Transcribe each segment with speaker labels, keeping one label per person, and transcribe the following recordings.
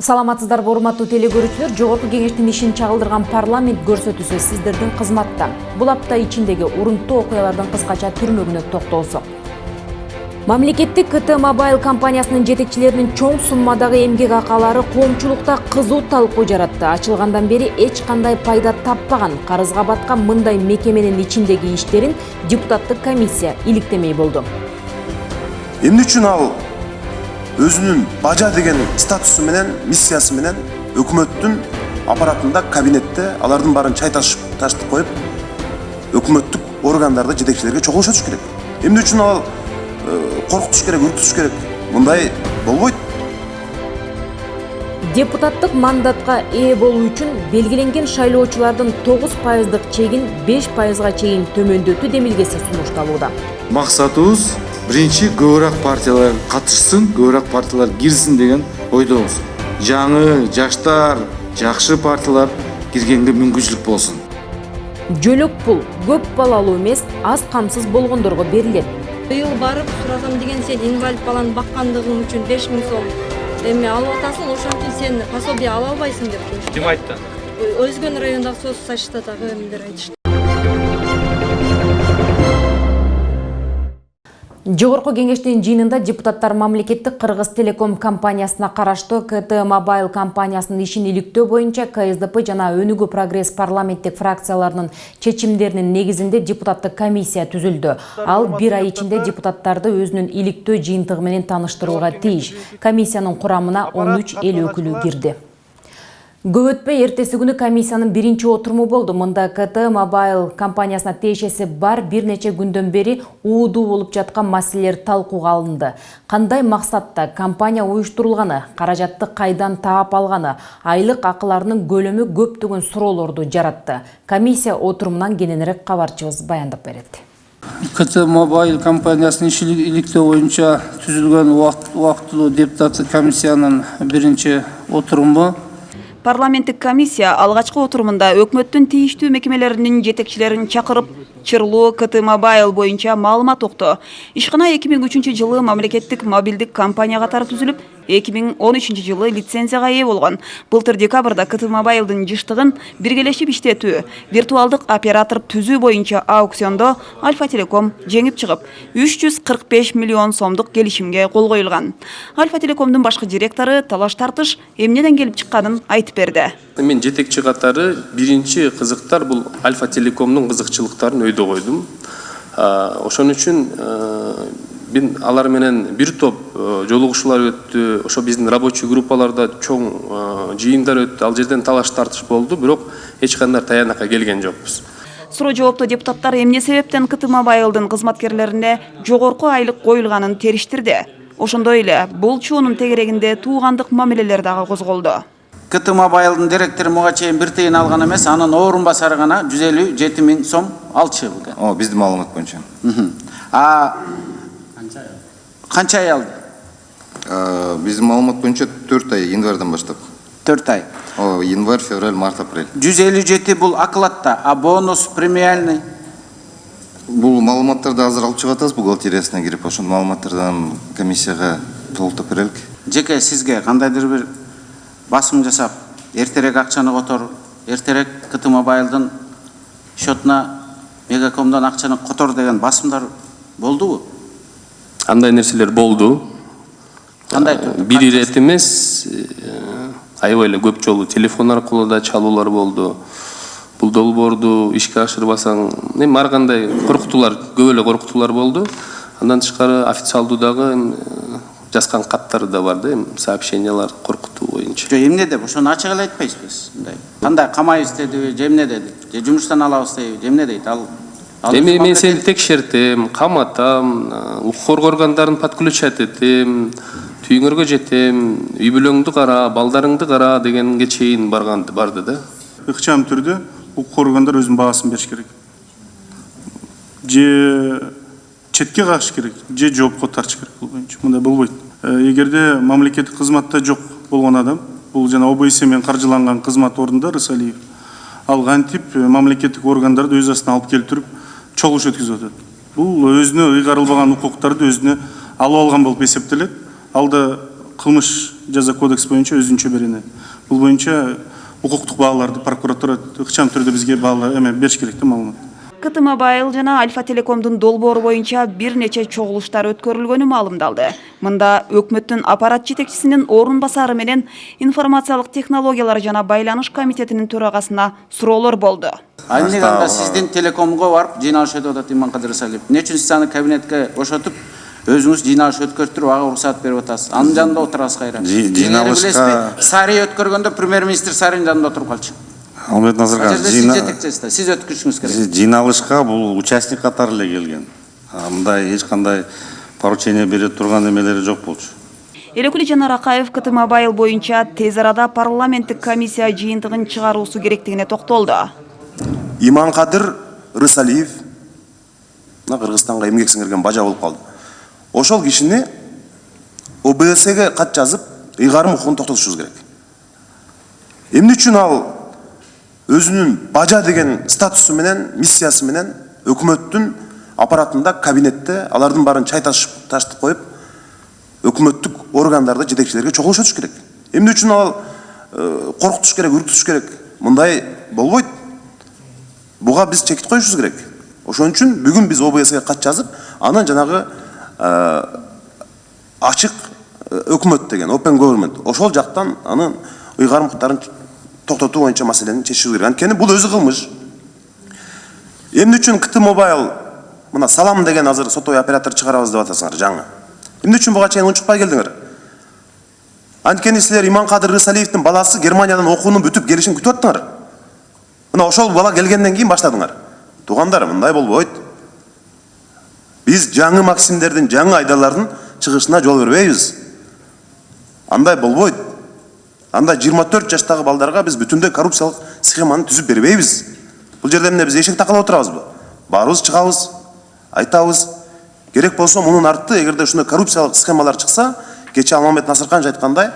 Speaker 1: Саламатсыздарбы, урматтуу теле көрүүчүлөр, Жогорку Кеңештин ишин чагылдырган парламент көрсөтүүсү сиздердин кызматта. Бул апта ичиндеги урунттуу окуялардын кыскача түрмөгүнө токтолсок. Мамлекеттик КТ Мобайл компаниясынын жетекчилеринин чоң суммадагы эмгек акалары коомчулукта кызуу талкуу жаратты. Ачылгандан бери эч кандай пайда таппаган, карызга баткан мындай мекеменин ичиндеги иштерин депутаттык комиссия иликтемей болду.
Speaker 2: Эмне үчүн ал өзүнүн бажа деген статусу менен, миссиясы менен өкмөттүн аппаратында, кабинетте алардын баарын чай ташытып коюп, өкмөттүк органдарды жетекчилерге чогулуш керек. Эмне үчүн ал коркутуш керек, үркүтүш керек? Мындай болбойт.
Speaker 1: Депутаттык мандатка ээ болуу үчүн белгиленген шайлоочулардын 9% чегин 5%га чейин төмөндөтүү демилгеси сунушталууда.
Speaker 3: Максатыбыз биринчи көбүрөөк партиялар катышсын, көбүрөөк партиялар кирсин деген ойдобуз. Жаңы, жаштар, жакшы партиялар киргенге мүмкүнчүлүк болсун.
Speaker 1: Жөлөк пул көп балалуу эмес, аз камсыз болгондорго берилет.
Speaker 4: Быйыл барып сурасам деген, сен инвалид баланы баккандыгың үчүн 5000 сом эми алып атасың, ошон үчүн сен пособие ала албайсың деп коюшту.
Speaker 5: Ким айтты?
Speaker 4: Өзгөн райондагы соцсочтадагы эмдер айтышты.
Speaker 1: Жогорку Кеңештин жыйынында депутаттар мамлекеттик Кыргыз Телеком компаниясына караштуу КТ Мобайл компаниясынын ишин иликтөө боюнча КСДП жана Өнүгүү Прогресс парламенттик фракцияларынын чечимдеринин негизинде депутаттык комиссия түзүлдү. Ал 1 ай ичинде депутаттарды өзүнүн иликтөө жыйынтыгы менен тааныштырууга тийиш. Комиссиянын курамына 13 эл өкүлү кирди. Көп өтпөй эртеси күнү комиссиянын биринчи отуруму болду. Мында КТ Мобайл компаниясына тиешеси бар бир нече күндөн бери уудуу болуп жаткан маселелер талкууга алынды. Кандай максатта компания уюштурулганы, каражатты кайдан таап алганы, айлык акыларынын көлөмү көптөгөн суроолорду жаратты. Комиссия отурумунан кененирээк кабарчыбыз баяндап берет.
Speaker 6: КТ Мобайл компаниясынын ишин иликтөө боюнча түзүлгөн убактылуу депутаттык комиссиянын биринчи отуруму.
Speaker 7: Парламенттик комиссия алгачкы отурумунда өкмөттүн тийиштүү мекемелеринин жетекчилерин чакырып, чырлуу КТ Мобайл боюнча маалымат укту. Ишкана 2003 жылы мамлекеттик мобилдик компания катары түзүлүп, 2013 жылы лицензияга ээ болгон. Былтыр декабрда КТ Мобайлдын жыштыгын биргелешип иштетүү, виртуалдык оператор түзүү боюнча аукциондо Альфа Телеком жеңип чыгып, 345 миллион сомдук келишимге кол коюлган. Альфа Телекомдун башкы директору талаш тартыш эмнеден келип чыкканын айтып берди.
Speaker 5: Мен жетекчи катары биринчи кызыктар бул Альфа Телекомдун кызыкчылыктарын өйдө койдум. Ошон үчүн мен алар менен бир топ жолугушуулар өттү. Ошо биздин рабочий группаларда чоң жыйындар өттү. Ал жерден талаш тартыш болду, бирок эч кандай таянакка келген жокпуз.
Speaker 7: Суроо жоопту депутаттар эмне себептен КТ Мобайлдын кызматкерлерине жогорку айлык коюлганын териштирди. Ошондой эле бул чуунун тегерегинде туугандык мамилелер дагы козголду.
Speaker 8: КТ Мобайлдын директору муга чейин бир тыйын алган эмес, анын орун басары гана 157 миң сом алчу.
Speaker 3: Биздин маалымат боюнча.
Speaker 8: Канча ай алды?
Speaker 3: Биздин маалымат боюнча 4 ай, январдан баштап.
Speaker 8: 4 ай.
Speaker 3: Январь, февраль, март, апрель.
Speaker 8: 157 бул окладта, а бонус премиальный?
Speaker 3: Бул маалыматтарды азыр алып чыгып атабыз бухгалтериясына кирип, ошол маалыматтардан комиссияга толуктап берелик.
Speaker 8: Жеке сизге кандайдыр бир басым жасап, эртерээк акчаны котор, эртерээк КТ Мобайлдын счетуна Мегакомдон акчаны котор деген басымдар болдубу?
Speaker 5: Андай нерселер болду.
Speaker 8: Кандай түрдө?
Speaker 5: Бир ирет эмес, аябай эле көп жолу телефон аркылуу да чалуулар болду. Бул долбоорду ишке ашырбасаң, эми ар кандай коркутуулар, көп эле коркутуулар болду. Андан тышкары официалдуу дагы жазган каттары да бар да, сообщениялар коркутуу боюнча.
Speaker 8: Эмне деп, ошону ачык эле айтпайсызбы? Кандай камайбыз дедиби, же эмне деди? Же жумуштан алабыз дейби, же эмне дейт?
Speaker 5: Эми мен сени текшертем, каматам, укук органдарын подключать этем, түйүңөргө жетем, үй бүлөңдү кара, балдарыңды кара дегенге чейин барды да.
Speaker 9: Ыкчам түрдө укук органдар өзүнүн баасын бериш керек. Же четке кагыш керек, же жоопко тартыш керек бул боюнча. Мындай болбойт. Эгерде мамлекеттик кызматта жок болгон адам, бул жана ОБС менен каржыланган кызмат ордунда Рысалиев, ал кантип мамлекеттик органдарды өз астына алып келип туруп чогулуш өткүзүп атат. Бул өзүнө ыйгарылбаган укуктарды өзүнө алып алган болуп эсептелет. Алда кылмыш жаза кодекс боюнча өзүнчө берени. Бул боюнча укуктук бааларды прокуратура ыкчам түрдө бизге баалар эме бериш керек да маалымат.
Speaker 7: КТ Мобайл жана Альфа Телекомдун долбоору боюнча бир нече чогулуштар өткөрүлгөнү маалымдалды. Мында өкмөттүн аппарат жетекчисинин орун басары менен информациялык технологиялар жана байланыш комитетинин төрагасына суроолор болду.
Speaker 8: Эмнеге анда сиздин телекомго барып жыйналыш өтүп атат Иманкадыр Рысалиев? Эмне үчүн сиз аны кабинетке бошотуп, өзүңүз жыйналыш өткөртүрүп, ага уруксат берип атасыз? Анын жанында отурасыз кайра.
Speaker 10: Жыйналышка
Speaker 8: Сарый өткөргөндө премьер-министр Сарыйдын жанында отуруп калчу.
Speaker 10: Алмет Назархан,
Speaker 8: сиз өткөрүшүңүз керек.
Speaker 10: жыйналышка бул участник катары эле келген. Мындай эч кандай поручение бере турган эмелери жок болчу.
Speaker 7: Элекули Жанар Акаев КТ Мобайл боюнча тез арада парламенттик комиссия жыйынтыгын чыгаруусу керектигине токтолду.
Speaker 2: Иманкадыр Рысалиев Кыргызстанга эмгек сиңирген бажа болуп калды. Ошол кишини ОБС-ге кат жазып, ыйгарым укугун токтотушубуз керек. Эмне үчүн ал өзүнүн бажа деген статусу менен, миссиясы менен өкмөттүн аппаратында, кабинетте алардын баарын чай таштып коюп, өкмөттүк органдарды жетекчилерге чогулуш өтүш керек. Эмне үчүн ал коркутуш керек, үркүтүш керек? Мындай болбойт. Буга биз чекит коюшубуз керек. Ошон үчүн бүгүн биз ОБС-ге кат жазып, анан жанагы ачык өкмөт деген, open government, ошол жактан анын ыйгарым укуктарын токтотуу боюнча маселени чечишибиз керек. Анткени бул өзү кылмыш. Эмне үчүн КТ Мобайл мына Салам деген азыр сотовый оператор чыгарабыз деп атасыңар жаңы. Эмне үчүн буга чейин унчукпай келдиңер? Анткени силер Иманкадыр Рысалиевдин баласы Германиядан окуунун бүтүп келишин күтүп аттыңар. Мына ошол бала келгенден кийин баштадыңар. Туугандар, мындай болбойт. Биз жаңы максимдердин, жаңы айдалардын чыгышына жол бербейбиз. Андай болбойт. Анда 24 жаштагы балдарга биз бүтүндөй коррупциялык схеманы түзүп бербейбиз. Бул жерде эмне биз эшик такалап отурабызбы? Барыбыз чыгабыз, айтабыз. Керек болсо мунун арты, эгерде ушундай коррупциялык схемалар чыкса, кече Алмамет Насыркан айткандай,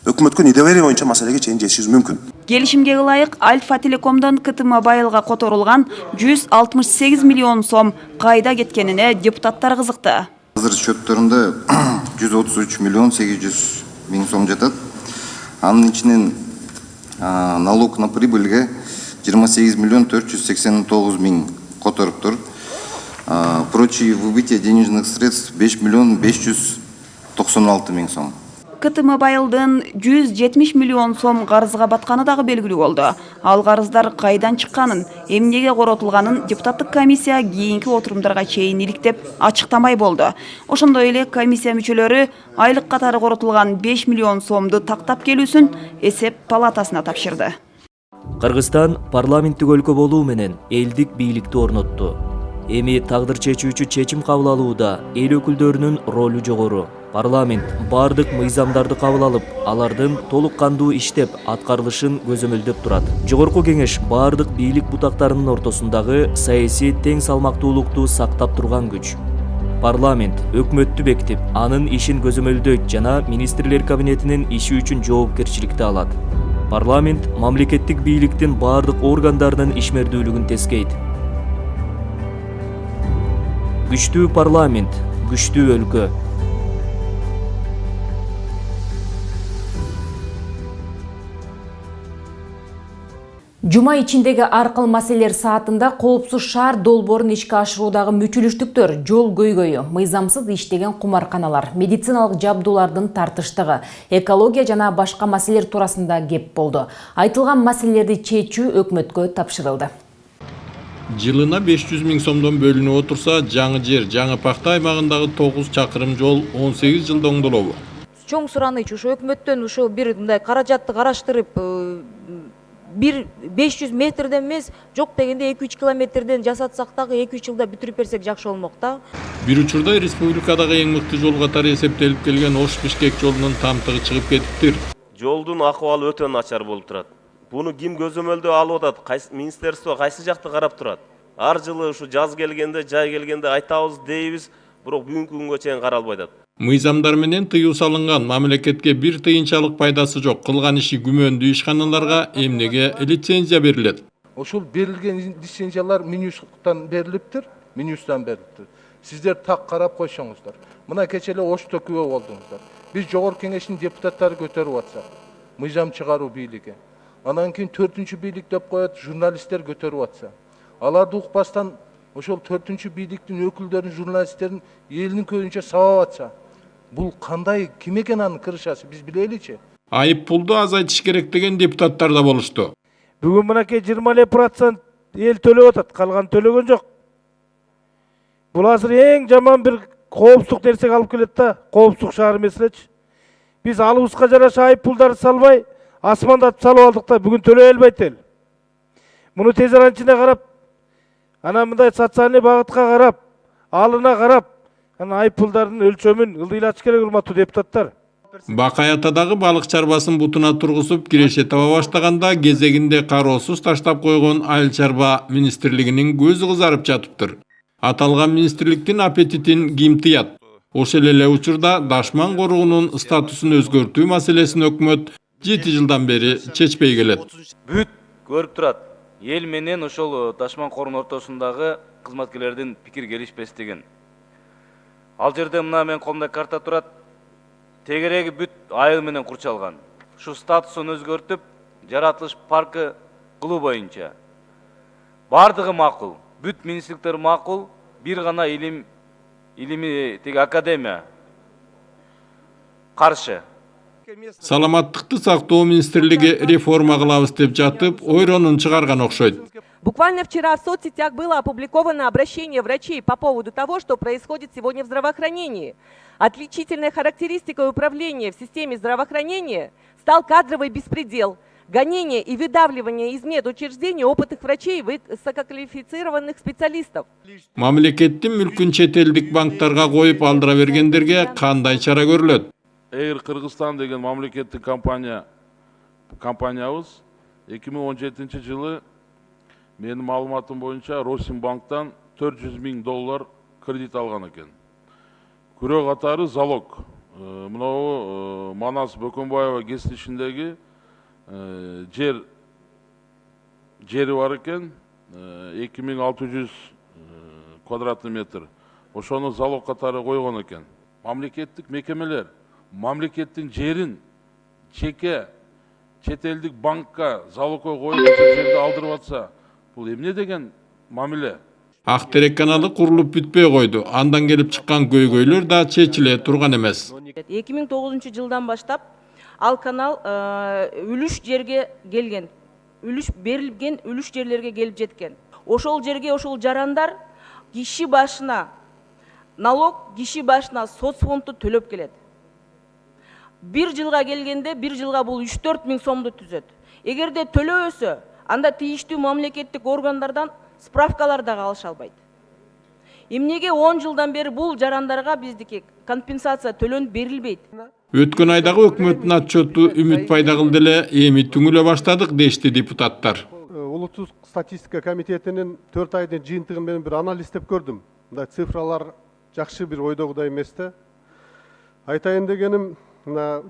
Speaker 2: өкмөткө недоверие боюнча маселеге чейин жетишибиз мүмкүн.
Speaker 7: Келишимге ылайык Альфа Телекомдон КТ Мобайлга которулган 168 миллион сом кайда кеткенине депутаттар кызыкты.
Speaker 11: Азыр счёттарында 133 миллион 800 миң сом жатат. Анын ичинен налог на прибыльге 28 миллион 489 миң которуптур. Прочие выбытие денежных средств 5 миллион 596 миң сом.
Speaker 7: КТ Мобайлдын 170 миллион сом карызга батканы дагы белгилүү болду. Ал карыздар кайдан чыкканын, эмнеге коротулганын депутаттык комиссия кийинки отурумдарга чейин иликтеп ачыктамай болду. Ошондой эле комиссия мүчөлөрү айлык катары коротулган 5 миллион сомду тактап келүүсүн эсеп палатасына тапшырды.
Speaker 12: Кыргызстан парламенттик өлкө болуу менен элдик бийликти орнотту. Эми тагдыр чечүүчү чечим кабыл алууда эл өкүлдөрүнүн ролу жогору. Парламент бардык мыйзамдарды кабыл алып, алардын толук кандуу иштеп аткарылышын көзөмөлдөп турат. Жогорку кеңеш бардык бийлик бутактарынын ортосундагы саясий тең салмактуулукту сактап турган күч. Парламент өкмөттү бекитип, анын ишин көзөмөлдөйт жана министрлер кабинетинин иши үчүн жоопкерчиликти алат. Парламент мамлекеттик бийликтин бардык органдарынын ишмердүүлүгүн тескейт. Күчтүү парламент, күчтүү өлкө.
Speaker 1: Жума ичиндеги аркыл маселелер саатында коопсуз шаар долбоорун ишке ашыруудагы мүчүлүштүктөр, жол көйгөйү, мыйзамсыз иштеген кумарканалар, медициналык жабдуулардын тартыштыгы, экология жана башка маселелер туурасында кеп болду. Айтылган маселелерди чечүү өкмөткө тапшырылды.
Speaker 13: Жылына 500 миң сомдон бөлүнүп отурса, жаңы жер, жаңы пахта аймагындагы 9 чакырым жол 18 жылда оңдолобу?
Speaker 4: Чоң сураныч ушу өкмөттөн ушу бир мындай каражатты караштырып, бир 500 метрден эмес, жок дегенде 2-3 километрден жасатсак дагы 2-3 жылда бүтүрүп берсек жакшы болмок да.
Speaker 13: Бир учурда республикадагы эң мыкты жол катары эсептелип келген Ош-Бишкек жолунун тамтыгы чыгып кетиптир.
Speaker 14: Жолдун акыбалы өтө начар болуп турат. Буну ким көзөмөлдөө алып атат? Кайсы министерство кайсы жакты карап турат? Ар жылы ушу жаз келгенде, жай келгенде айтабыз дейбиз, бирок бүгүнкү күнгө чейин каралбай атат.
Speaker 13: Мыйзамдар менен тыюу салынган, мамлекетке бир тыйынчалык пайдасы жок, кылган иши күмөндүү ишканаларга эмнеге лицензия берилет?
Speaker 15: Ошол берилген лицензиялар Минюстан берилиптир, Сиздер так карап койсоңуздар. Мына кечеле Ошто күбө болдуңуздар. Биз жогорку кеңештин депутаттары көтөрүп атсак, мыйзам чыгаруу бийлиги. Анан кийин 4-чү бийлик деп коет, журналисттер көтөрүп атса. Аларды укпастан ошол 4-чү бийликтин өкүлдөрүн, журналисттерин элдин көбүнчө сабап атса, бул кандай, ким экен анын кырышасы, биз билеличи.
Speaker 13: Айып пулду азайтыш керек деген депутаттар да болушту.
Speaker 16: Бүгүн мынакей 20% эл төлөп атат, калган төлөгөн жок. Бул азыр эң жаман бир коопсуздук нерсеге алып келет да, коопсуздук шаар эмеслечи. Биз алыбызга жараша айып пулдарды салбай, асмандатып салып алдык да, бүгүн төлөй албайт эл. Муну тез аранчына карап, анан мындай социальный багытка карап, алына карап, анан айып пулдардын өлчөмүн ылдыйлатыш керек, урматтуу депутаттар.
Speaker 13: Бакай атадагы балык чарбасын бутуна тургузуп киреше таба баштаганда кезегинде кароосуз таштап койгон Айыл чарба министрлигинин көзү кызарып жатыптыр. Аталган министрликтин аппетитин ким тыят? Ошол эле учурда Дашман коругунун статусун өзгөртүү маселесин өкмөт 7 жылдан бери чечпей келет.
Speaker 17: Бүт көрүп турат. Эл менен ошол Дашман корунун ортосундагы кызматкерлердин пикир келишпестигин. Ал жерде мына мен колумда карта турат. Тегереги бүт айыл менен курчалган. Ушу статусун өзгөртүп, жаратылыш паркы кылуу боюнча бардыгы макул. Бүт министрликтер макул, бир гана илимий теги академия каршы.
Speaker 13: Саламаттыкты сактоо министрлиги реформа кылабыз деп жатып, ойронун чыгарган окшойт.
Speaker 18: Буквально вчера в соцсетях было опубликовано обращение врачей по поводу того, что происходит сегодня в здравоохранении. Отличительной характеристикой управления в системе здравоохранения стал кадровый беспредел, гонение и выдавливание из медучреждений опытных врачей и высококвалифицированных специалистов.
Speaker 13: Мамлекеттин мүлкүн чет элдик банктарга коюп алдыра бергендерге кандай чара көрүлөт?
Speaker 19: Эйр Кыргызстан деген мамлекеттик компаниябыз 2017 жылы менин маалыматым боюнча Росимбанктан $400,000 кредит алган экен. Күрөө катары залог. Мынау Манас Бөкөнбаева кесилишиндеги жери бар экен, 2600 квадратный метр. Ошону залог катары койгон экен. Мамлекеттик мекемелер мамлекеттин жерин чеке чет элдик банкка залогко коюп ошол жерди алдырып атса, бул эмне деген мамиле?
Speaker 13: Ак терек каналы курулуп бүтпөй койду. Андан келип чыккан көйгөйлөр да чечиле турган эмес.
Speaker 4: 2009 жылдан баштап ал канал үлүш жерге келген, үлүш берилген, үлүш жерлерге келип жеткен. Ошол жерге ошол жарандар киши башына налог, киши башына соцфондду төлөп келет. Bir жылга келгенде, bir жылга бул 3-4 миң сомду түзөт. Эгерде төлөбөсө, анда тийиштүү мамлекеттик органдардан справкалар да алыша албайт. Эмнеге 10 жылдан бери бул жарандарга биздики компенсация төлөнүп берилбейт?
Speaker 13: Өткөн айдагы өкмөттүн отчету үмүт пайда кылды эле, эми түңүлө баштадык дешти депутаттар.
Speaker 20: Улуттук статистика комитетинин 4 айдын жыйынтыгын мен бир анализдеп көрдүм. Мындай цифралар жакшы бир ойдогудай эмес да. Айтайын дегеним,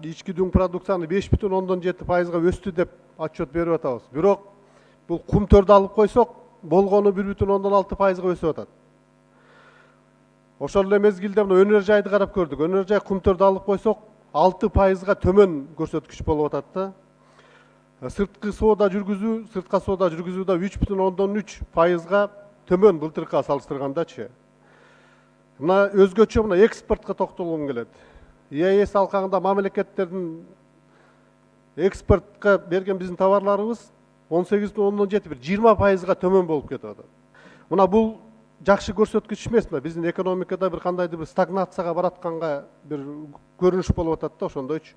Speaker 20: ички дүң продукцияны 5,7%-га өстү деп отчет берип атабыз. Бирок бул кумтөрдү алып койсок, болгону 1,6%-га өсүп атат. Ошол эле мезгилде өнөр жайды карап көрдүк. Өнөр жай кумтөрдү алып койсок, 6%-га төмөн көрсөткүч болуп атат да. Сырткы соода жүргүзүү, сыртка соода жүргүзүүдө 3,3%-га төмөн былтыркыга салыштыргандачы. Мына өзгөчө мына экспортко токтолгум келет. ЕАЭС алкагында мамлекеттердин экспортко берген биздин товарларыбыз 18,7 бир 20%-га төмөн болуп кетип атат. Мына бул жакшы көрсөткүч эмес, биздин экономикада бир кандайдыр бир стагнацияга баратканга бир көрүнүш болуп атат да ошондойчу.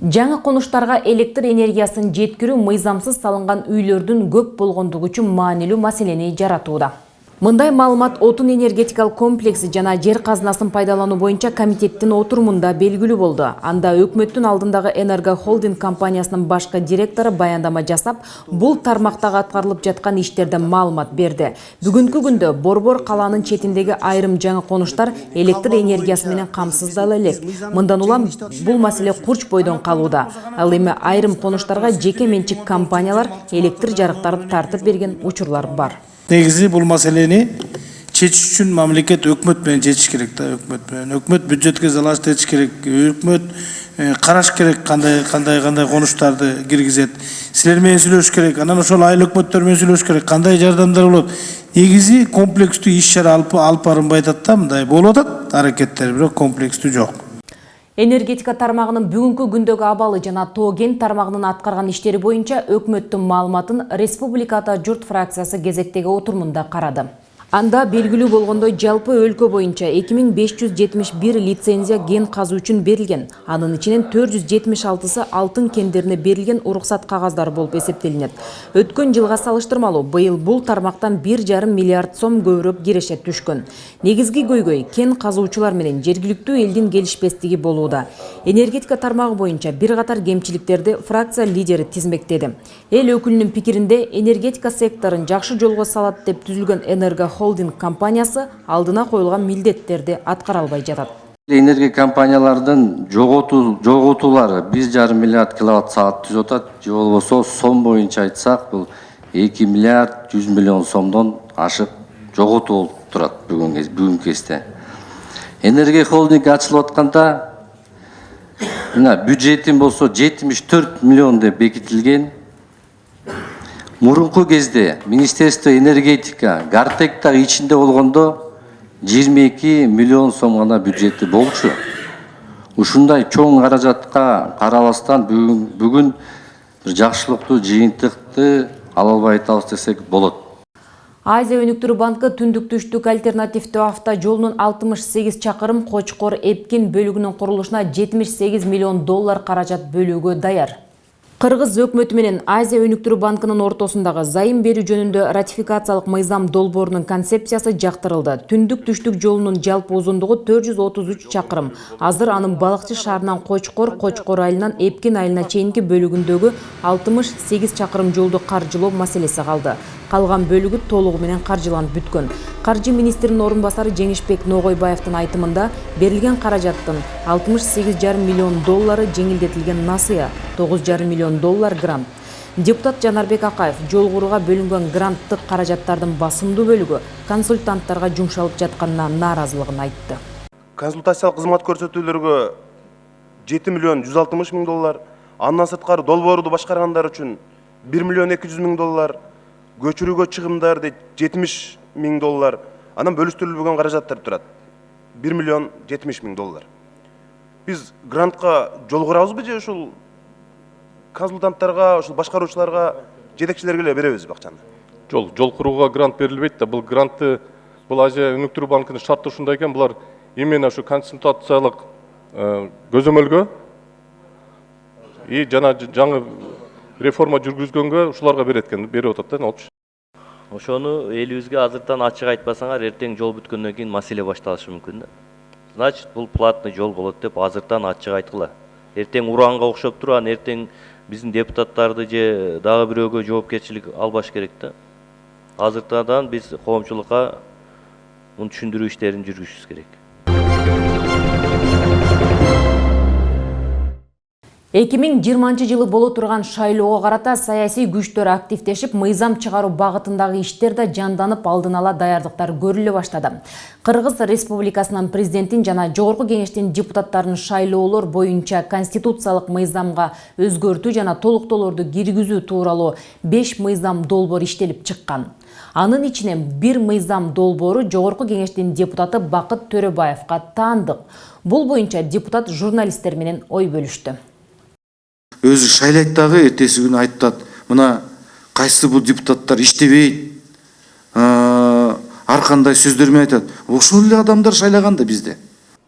Speaker 1: Жаңы конуштарга электр энергиясын жеткирүү мыйзамсыз салынган үйлөрдүн көп болгондугу үчүн маанилүү маселени жаратууда. Мындай маалымат отун энергетикалык комплекси жана жер казынасын пайдалануу боюнча комитеттин отурумунда белгилүү болду. Анда өкмөттүн алдындагы Энерго Холдинг компаниясынын башкы директору баяндама жасап, бул тармактагы аткарылып жаткан иштерден маалымат берди. Бүгүнкү күндө Борбор калаанын четиндеги айрым жаңы конуштар электр энергиясы менен камсыздала элек. Мындан улам бул маселе курч бойдон калууда. Ал эми айрым конуштарга жеке менчик компаниялар электр жарыктарды тартып берген учурлар бар.
Speaker 6: Негизи бул маселени чечиш үчүн мамлекет өкмөт менен чечиш керек да, өкмөт менен. Өкмөт бюджетке залаштырыш керек, өкмөт караш керек кандай конуштарды киргизет. Силер менен сүйлөшүш керек, анан ошол айыл өкмөттөр менен сүйлөшүш керек, кандай жардамдар болот. Негизи комплекстүү иш-чара алып барынбай атат да, мындай болуп атат аракеттер, бирок комплекстүү жок.
Speaker 1: Энергетика тармагынын бүгүнкү күндөгү абалы жана тоо кен тармагынын аткарган иштери боюнча өкмөттүн маалыматын Республика Ата Журт фракциясы кезектеги отурумунда карады. Анда белгилүү болгондой жалпы өлкө боюнча 2571 лицензия кен казуу үчүн берилген. Анын ичинен 476сы алтын кендерине берилген уруксат кагаздары болуп эсептелинет. Өткөн жылга салыштырмалуу быйыл бул тармактан 1,5 миллиард сом көбүрөөк кирешет түшкөн. Негизги көйгөй кен казуучулар менен жергиликтүү элдин келишпестиги болууда. Энергетика тармагы боюнча бир катар кемчиликтерди фракция лидери тизмектеди. Эл өкүлүнүн пикиринде энергетика секторун жакшы жолго салат деп түзүлгөн Энерго холдинг компаниясы алдына коюлган милдеттерди аткара албай жатат.
Speaker 21: Энергия компаниялардын жоготуулары 1,5 миллиард киловатт саат түзүп атат. Же болбосо сом боюнча айтсак, бул 2 миллиард 100 миллион сомдон ашык жоготуу болуп турат бүгүнкү кезде. Энергия холдинг ачылып атканда бюджетин болсо 74 миллион деп бекитилген. Мурунку кезде Министерство энергетика Гартектагы ичинде болгондо 22 миллион сом гана бюджети болчу. Ушундай чоң каражатка карабастан бүгүн жакшылыктуу жыйынтыкты ала албай атабыз десек болот.
Speaker 1: Азия өнүктүрүү банкы түндүк-түштүк альтернативдүү авто жолунун 68 чакырым Кочкор-Эпкин бөлүгүнүн курулушуна 78 миллион доллар каражат бөлүүгө даяр. Кыргыз өкмөтү менен Азия өнүктүрүү банкынын ортосундагы зайым берүү жөнүндө ратификациялык мыйзам долбоорунун концепциясы жактырылды. Түндүк-түштүк жолунун жалпы узундугу 433 чакырым. Азыр анын Балыкчы шаарынан Кочкор айылынан Эпкин айылына чейинки бөлүгүндөгү 68 чакырым жолду каржылоо маселеси калды. Калган бөлүгү толугу менен каржыланып бүткөн. Каржы министринин орун басары Жеңишбек Ногойбаевдин айтымында берилген каражаттын 68,5 миллион доллары жеңилдетилген насыя, 9,5 миллион доллар грант. Депутат Жанарбек Акаев жол курууга бөлүнгөн гранттык каражаттардын басымдуу бөлүгү консультанттарга жумшалып жатканына нааразылыгын айтты.
Speaker 2: Консультациялык кызмат көрсөтүүлөргө 7 миллион 160 миң доллар, андан сырткары долбоорду башкаргандар үчүн 1 миллион 200 миң доллар, көчүрүүгө чыгымдарды 70 миң доллар, анан бөлүштүрүлбөгөн каражаттар турат 1 миллион 70 миң доллар. Биз грантка жол курабызбы же ушул консультанттарга, ушул башкаруучуларга, жетекчилерге эле беребиз акчаны?
Speaker 22: Жол курууга грант берилбейт да. Бул грантты Азия өнүктүрүү банкынын шарты ушундай экен. Булар именно ушу консультациялык көзөмөлгө жана жаңы реформа жүргүзгөнгө ушуларга берет экен, берип атат да.
Speaker 23: Ошону элибизге азыртан ачык айтпасаңар, эртең жол бүткөндөн кийин маселе башталышы мүмкүн да. Значит, бул платный жол болот деп азыртан ачык айткыла. Эртең уранга окшоп турган, эртең биздин депутаттарды же дагы бирөөгө жоопкерчилик албаш керек да. Азыртадан биз коомчулукка муну түшүндүрүү иштерин жүргүзүшүбүз керек.
Speaker 1: 2020 жылы боло турган шайлоого карата саясий күчтөр активдешип, мыйзам чыгаруу багытындагы иштер да жанданып, алдын ала даярдыктар көрүлө баштады. Кыргыз Республикасынын президентин жана Жогорку Кеңештин депутаттарын шайлоолор боюнча конституциялык мыйзамга өзгөртүү жана толуктоолорду киргизүү тууралуу 5 мыйзам долбоор иштелип чыккан. Анын ичинен бир мыйзам долбоору Жогорку Кеңештин депутаты Бакыт Төрөбаевга таандык. Бул боюнча депутат журналисттер менен ой бөлүштү.
Speaker 3: Өзү шайлайт дагы, эртеси күнү айтат, мына кайсы бул депутаттар иштебейт, ар кандай сөздөр менен айтат. Ошол эле адамдар шайлаган да бизде.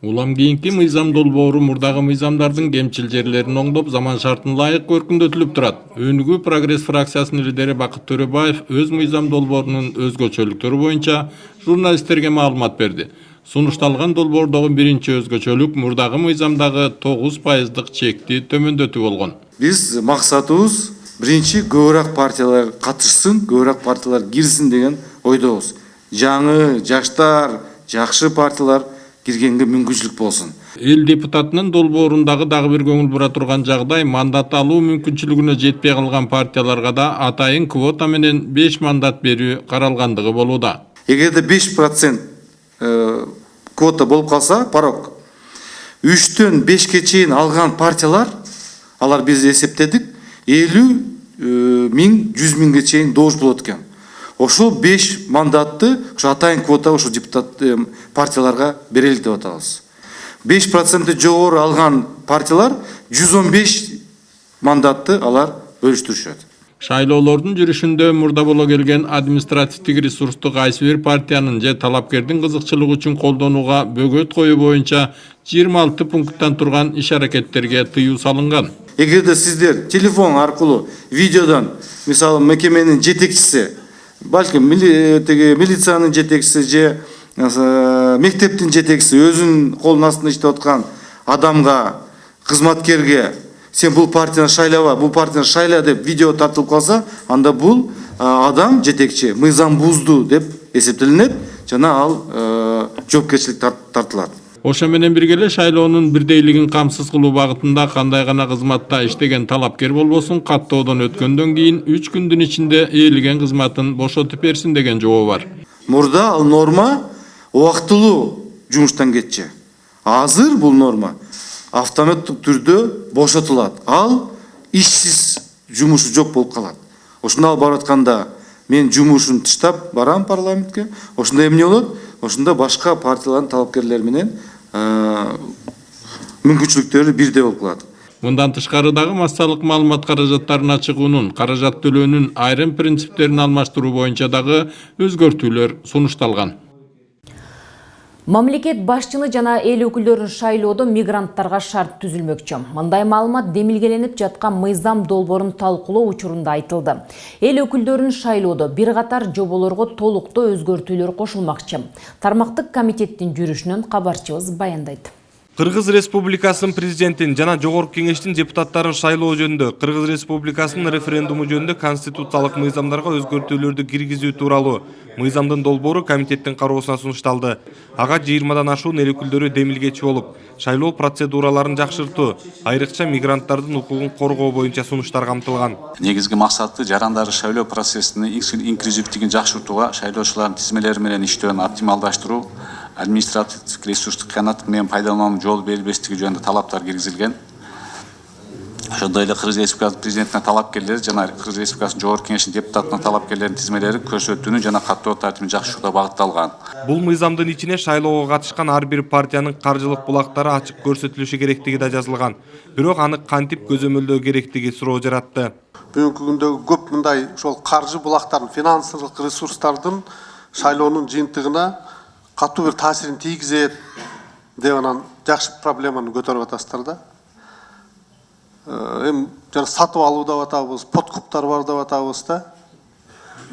Speaker 13: Улам кийинки мыйзам долбоору мурдагы мыйзамдардын кемчил жерлерин оңдоп, заман шартына ылайык көркүндөтүлүп турат. Өнүгүү Прогресс фракциясынын лидери Бакыт Төрөбаев өз мыйзам долбоорунун өзгөчөлүктөрү боюнча журналисттерге маалымат берди. Сунушталган долбоордогу биринчи өзгөчөлүк мурдагы мыйзамдагы 9% чекти төмөндөтүү болгон.
Speaker 3: Биз максатыбыз биринчи көбүрөөк партиялар катышсын, көбүрөөк партиялар кирсин деген ойдобуз. Жаңы, жаштар, жакшы партиялар киргенге мүмкүнчүлүк болсун.
Speaker 13: Эл депутатынын долбоорундагы дагы бир көңүл бура турган жагдай мандат алуу мүмкүнчүлүгүнө жетпей калган партияларга да атайын квота менен 5 мандат берүү каралгандыгы болууда.
Speaker 3: эгерде 5% квота болуп калса, порог 3-төн 5-ке чейин алган партиялар, алар биз эсептедик, 50.000-100.000ге чейин добуш болот экен. Ошол 5 мандатты атайын квота ошо депутат партияларга берели деп атабыз. 5% жогору алган партиялар 115 мандатты алар бөлүштүрүшөт.
Speaker 13: Шайлоолордун жүрүшүндө мурда боло келген административдик ресурсту кайсы бир партиянын же талапкердин кызыкчылыгы үчүн колдонууга бөгөт коюу боюнча 26 пункттан турган иш-аракеттерге тыюу салынган.
Speaker 3: Эгерде сиздер телефон аркылуу видеодон, мисалы мекеменин жетекчиси, балким милициянын жетекчиси же мектептин жетекчиси өзүнүн колунун астында иштеп аткан адамга, кызматкерге сен бул партияны шайлаба, бул партияны шайла деп видео тартылып калса, анда бул адам жетекчи мыйзам бузду деп эсептелинет, жана ал жоопкерчилик тартылат.
Speaker 13: Ошо менен бирге эле шайлоонун бирдейлигин камсыз кылуу багытында кандай гана кызматта иштеген талапкер болбосун, каттоодон өткөндөн кийин 3 күндүн ичинде ээлеген кызматын бошотуп берсин деген жобо бар.
Speaker 3: Мурда ал норма убактылуу жумуштан кетчү. Азыр бул норма автоматтык түрдө бошотулат. Ал ишсиз жумушу жок болуп калат. Ошондо ал барып атканда мен жумушун таштап барам парламентке. Ошондо эмне болот? Ошондо башка партиялардын талапкерлери менен мүмкүнчүлүктөрү бирдей болуп калат.
Speaker 13: Мындан тышкары дагы массалык маалымат каражаттарына чыгуунун, каражат төлөөнүн айрым принциптерин алмаштыруу боюнча дагы өзгөртүүлөр сунушталган.
Speaker 1: Мамлекет башчыны жана эл өкүлдөрүн шайлоодо мигранттарга шарт түзүлмөкчү. Мындай маалымат демилгеленип жаткан мыйзам долбоорун талкуулоо учурунда айтылды. Эл өкүлдөрүн шайлоодо бир катар жоболорго толуктуу өзгөртүүлөр кошулмакчы. Тармактык комитеттин жүрүшүнөн кабарчыбыз баяндайт.
Speaker 5: Кыргыз Республикасынын президентин жана жогорку кеңештин депутаттарын шайлоо жөнүндө, Кыргыз Республикасынын референдуму жөнүндө конституциялык мыйзамдарга өзгөртүүлөрдү киргизүү тууралуу мыйзамдын долбоору комитеттин кароосуна сунушталды. Ага 20-дан ашуун эл өкүлдөрү демилгечи болуп, шайлоо процедураларын жакшыртуу, айрыкча мигранттардын укугун коргоо боюнча сунуштар камтылган.
Speaker 8: Негизги максаты жарандары шайлоо процессинин инклюзивдигин жакшыртууга, шайлоочулардын тизмелери менен иштөөнү оптималдаштыруу, административдик ресурстук канат менен пайдаланууга жол берилбестиги жөнүндө талаптар киргизилген. Ошондой эле Кыргыз Республикасынын президентине талапкерлери жана Кыргыз Республикасынын жогорку кеңешинин депутатына талапкерлердин тизмелери көрсөтүүнү жана каттоо тартибин жакшыртууга багытталган.
Speaker 5: Бул мыйзамдын ичине шайлоого катышкан ар бир партиянын каржылык булактары ачык көрсөтүлүшү керектиги да жазылган. Бирок аны кантип көзөмөлдөө керектиги суроо жаратты.
Speaker 20: Бүгүнкү күндөгү көп мындай ошол каржы булактарын, финансылык ресурстардын шайлоонун жыйынтыгына катуу бир таасирин тийгизет деп анан жакшы проблеманы көтөрүп атасыздар да. Эми жана сатып алуу деп атабыз, подкуптар бар деп атабыз да.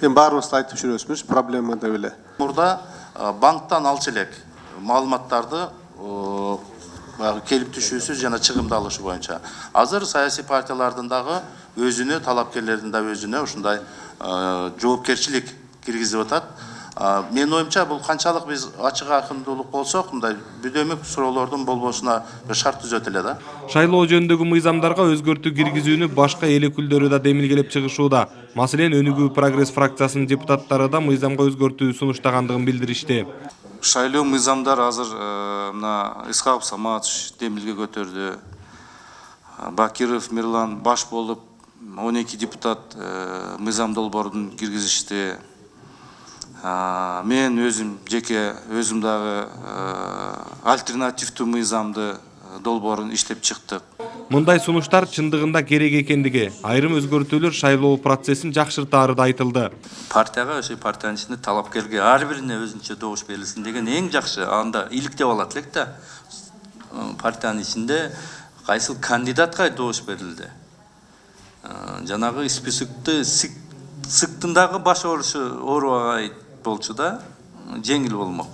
Speaker 20: Эми баарыбыз айтып жүрөбүз, проблема деп эле.
Speaker 8: Мурда банктан алчу элек маалыматтарды келип түшүүсүз жана чыгымды алышы боюнча. Азыр саясий партиялардын дагы өзүнө, талапкерлердин да өзүнө ушундай жоопкерчилик киргизип атат. Мен оюмча бул канчалык биз ачык акындуулук болсок, мындай бүдөмүк суроолордун болбосуна бир шарт түзөт эле да.
Speaker 5: Шайлоо жөнүндөгү мыйзамдарга өзгөртүү киргизүүнү башка эл өкүлдөрү да демилгелеп чыгышууда. Маселен, Өнүгүү Прогресс фракциясынын депутаттары да мыйзамга өзгөртүү сунуштагандыгын билдиришти.
Speaker 21: Шайлоо мыйзамдар азыр мына Исхаков Саматович демилге көтөрдү. Бакиров Мирлан баш болуп 12 депутат мыйзам долбоорун киргизишти. Мен өзүм дагы альтернативдүү мыйзамды долбоорун иштеп чыктык.
Speaker 5: Мындай сунуштар чындыгында керек экендиги, айрым өзгөртүүлөр шайлоо процессин жакшыртаары да айтылды.
Speaker 21: Партияга, ошо партиянын ичинде талапкерге ар бирине өзүнчө добуш берилсин деген эң жакшы. Анда иликтеп алат элек да. Партиянын ичинде кайсыл кандидатка добуш берилди. Жанагы списокты сыктын дагы баш оорубай болчу да, жеңил болмок.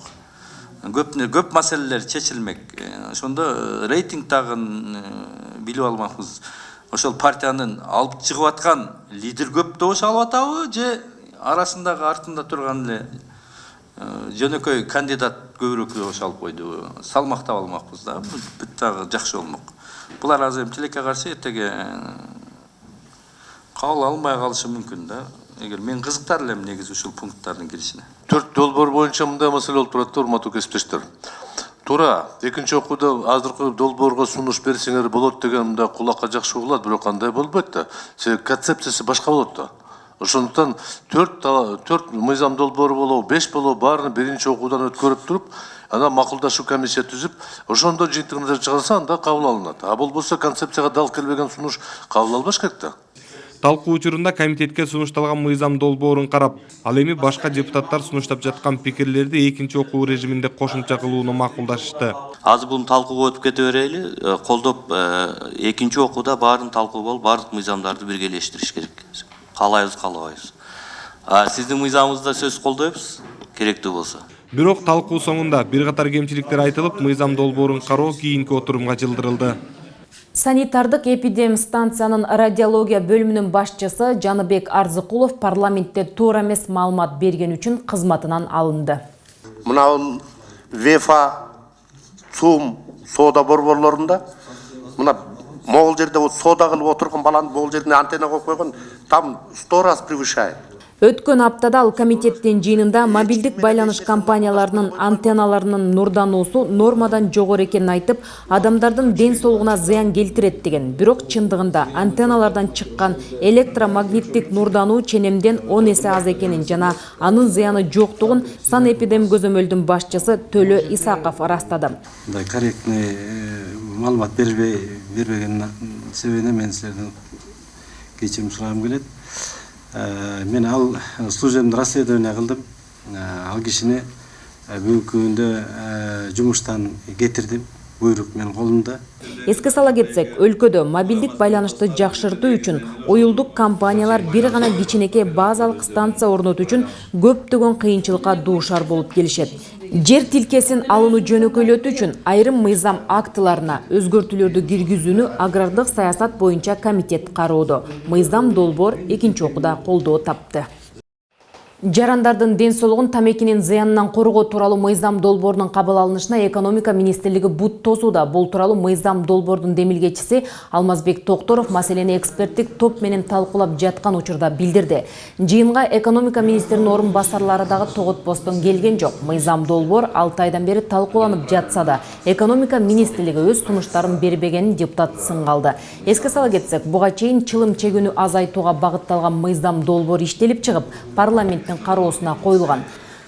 Speaker 21: Көп маселелер чечилмек. Ошондо рейтинг тагын билип алмакпыз. Ошол партиянын алып чыгып аткан лидер көп добуш алып атабы же арасындагы артында турган эле жөнөкөй кандидат көбүрөөк добуш алып койду. Салмактап алмакпыз да. Бүт дагы жакшы болмок. Булар азыр тилекке каршы эртеге кабыл алынбай калышы мүмкүн да.
Speaker 9: эгер мен кызыктар элем негизи ушул пункттардын киришине.
Speaker 10: 4 долбоор боюнча мындай маселе болуп турат да, урматтуу кесиптештер. Туура экинчи окууда азыркы долбоорго сунуш берсеңер болот деген мындай кулакка жакшы угулат, бирок андай болбойт да. Себеби концепциясы башка болот да. Ошондуктан 4 мыйзам долбоору болобу, 5 болобу баарын биринчи окуудан өткөрүп туруп, анан макулдашуу комиссия түзүп, ошондо жыйынтыгында чыгарса анда кабыл алынат. А болбосо концепцияга дал келбеген сунуш кабыл албаш керек да.
Speaker 5: Талкуу учурунда комитетке сунушталган мыйзам долбоорун карап, ал эми башка депутаттар сунуштап жаткан пикирлерди экинчи окуу режиминде кошумча кылууну макулдашты.
Speaker 23: Азыр буну талкууга өтүп кете берели, колдоп экинчи окууда баарын талкуу болуп, баардык мыйзамдарды биргелештириш керек. Каалайбыз, каалабайбыз. Сиздин мыйзамыңызда сөз колдойбуз, керектүү болсо.
Speaker 5: Бирок талкуу соңунда бир катар кемчиликтер айтылып, мыйзам долбоорун кароо кийинки отурумга жылдырылды.
Speaker 1: Санитардык эпидемстанциянын радиология бөлүмүнүн башчысы Жаныбек Арзыкулов парламентте туура эмес маалымат берген үчүн кызматынан алынды.
Speaker 11: Мына ВЕФА, ЦУМ, соода борборлорунда мына могул жерде соода кылып отурган баланы могул жерине антенна коюп койгон, там 100 раз превышает.
Speaker 1: Өткөн аптада ал комитеттин жыйынында мобилдик байланыш компанияларынын антенналарынын нурдануусу нормадан жогору экенин айтып, адамдардын ден соолугуна зыян келтирет деген. Бирок чындыгында антенналардан чыккан электромагниттик нурдануу ченемден 10 эсе аз экенин жана анын зыяны жоктугун санэпидем көзөмөлдүн башчысы Төлө Исаков ырастады.
Speaker 24: Мындай корректный маалымат бербеген себебине мен силерден кечирим сурагым келет. Мен ал служебный расследование кылдым. Ал кишини бүгүнкү күндө жумуштан кетирдим. Буйрук менин колумда.
Speaker 1: Эске сала кетсек, өлкөдө мобилдик байланышты жакшыртуу үчүн уюлдук компаниялар бир гана кичинекей базалык станция орнотуу үчүн көптөгөн кыйынчылыкка дуушар болуп келишет. Жер тилкесин алууну жөнөкөйлөтүү үчүн айрым мыйзам актыларына өзгөртүүлөрдү киргизүүнү агрардык саясат боюнча комитет кароодо. Мыйзам долбоор экинчи окууда колдоо тапты. Жарандардын ден соолугун тамекинин зыянынан коргоо тууралуу мыйзам долбоорунун кабыл алынышына экономика министрлиги бут тосууда. Бул тууралуу мыйзам долбоордун демилгечиси Алмазбек Токторов маселени эксперттик топ менен талкуулап жаткан учурда билдирди. Жыйынга экономика министринин орун басарлары дагы тоготпостон келген жок. Мыйзам долбоор 6 айдан бери талкууланып жатса да, экономика министрлиги өз сунуштарын бербегенин депутат сынга алды. Эске сала кетсек, буга чейин чылым чегүүнү азайтууга багытталган мыйзам долбоор иштелип чыгып, парламент кароосуна коюлган.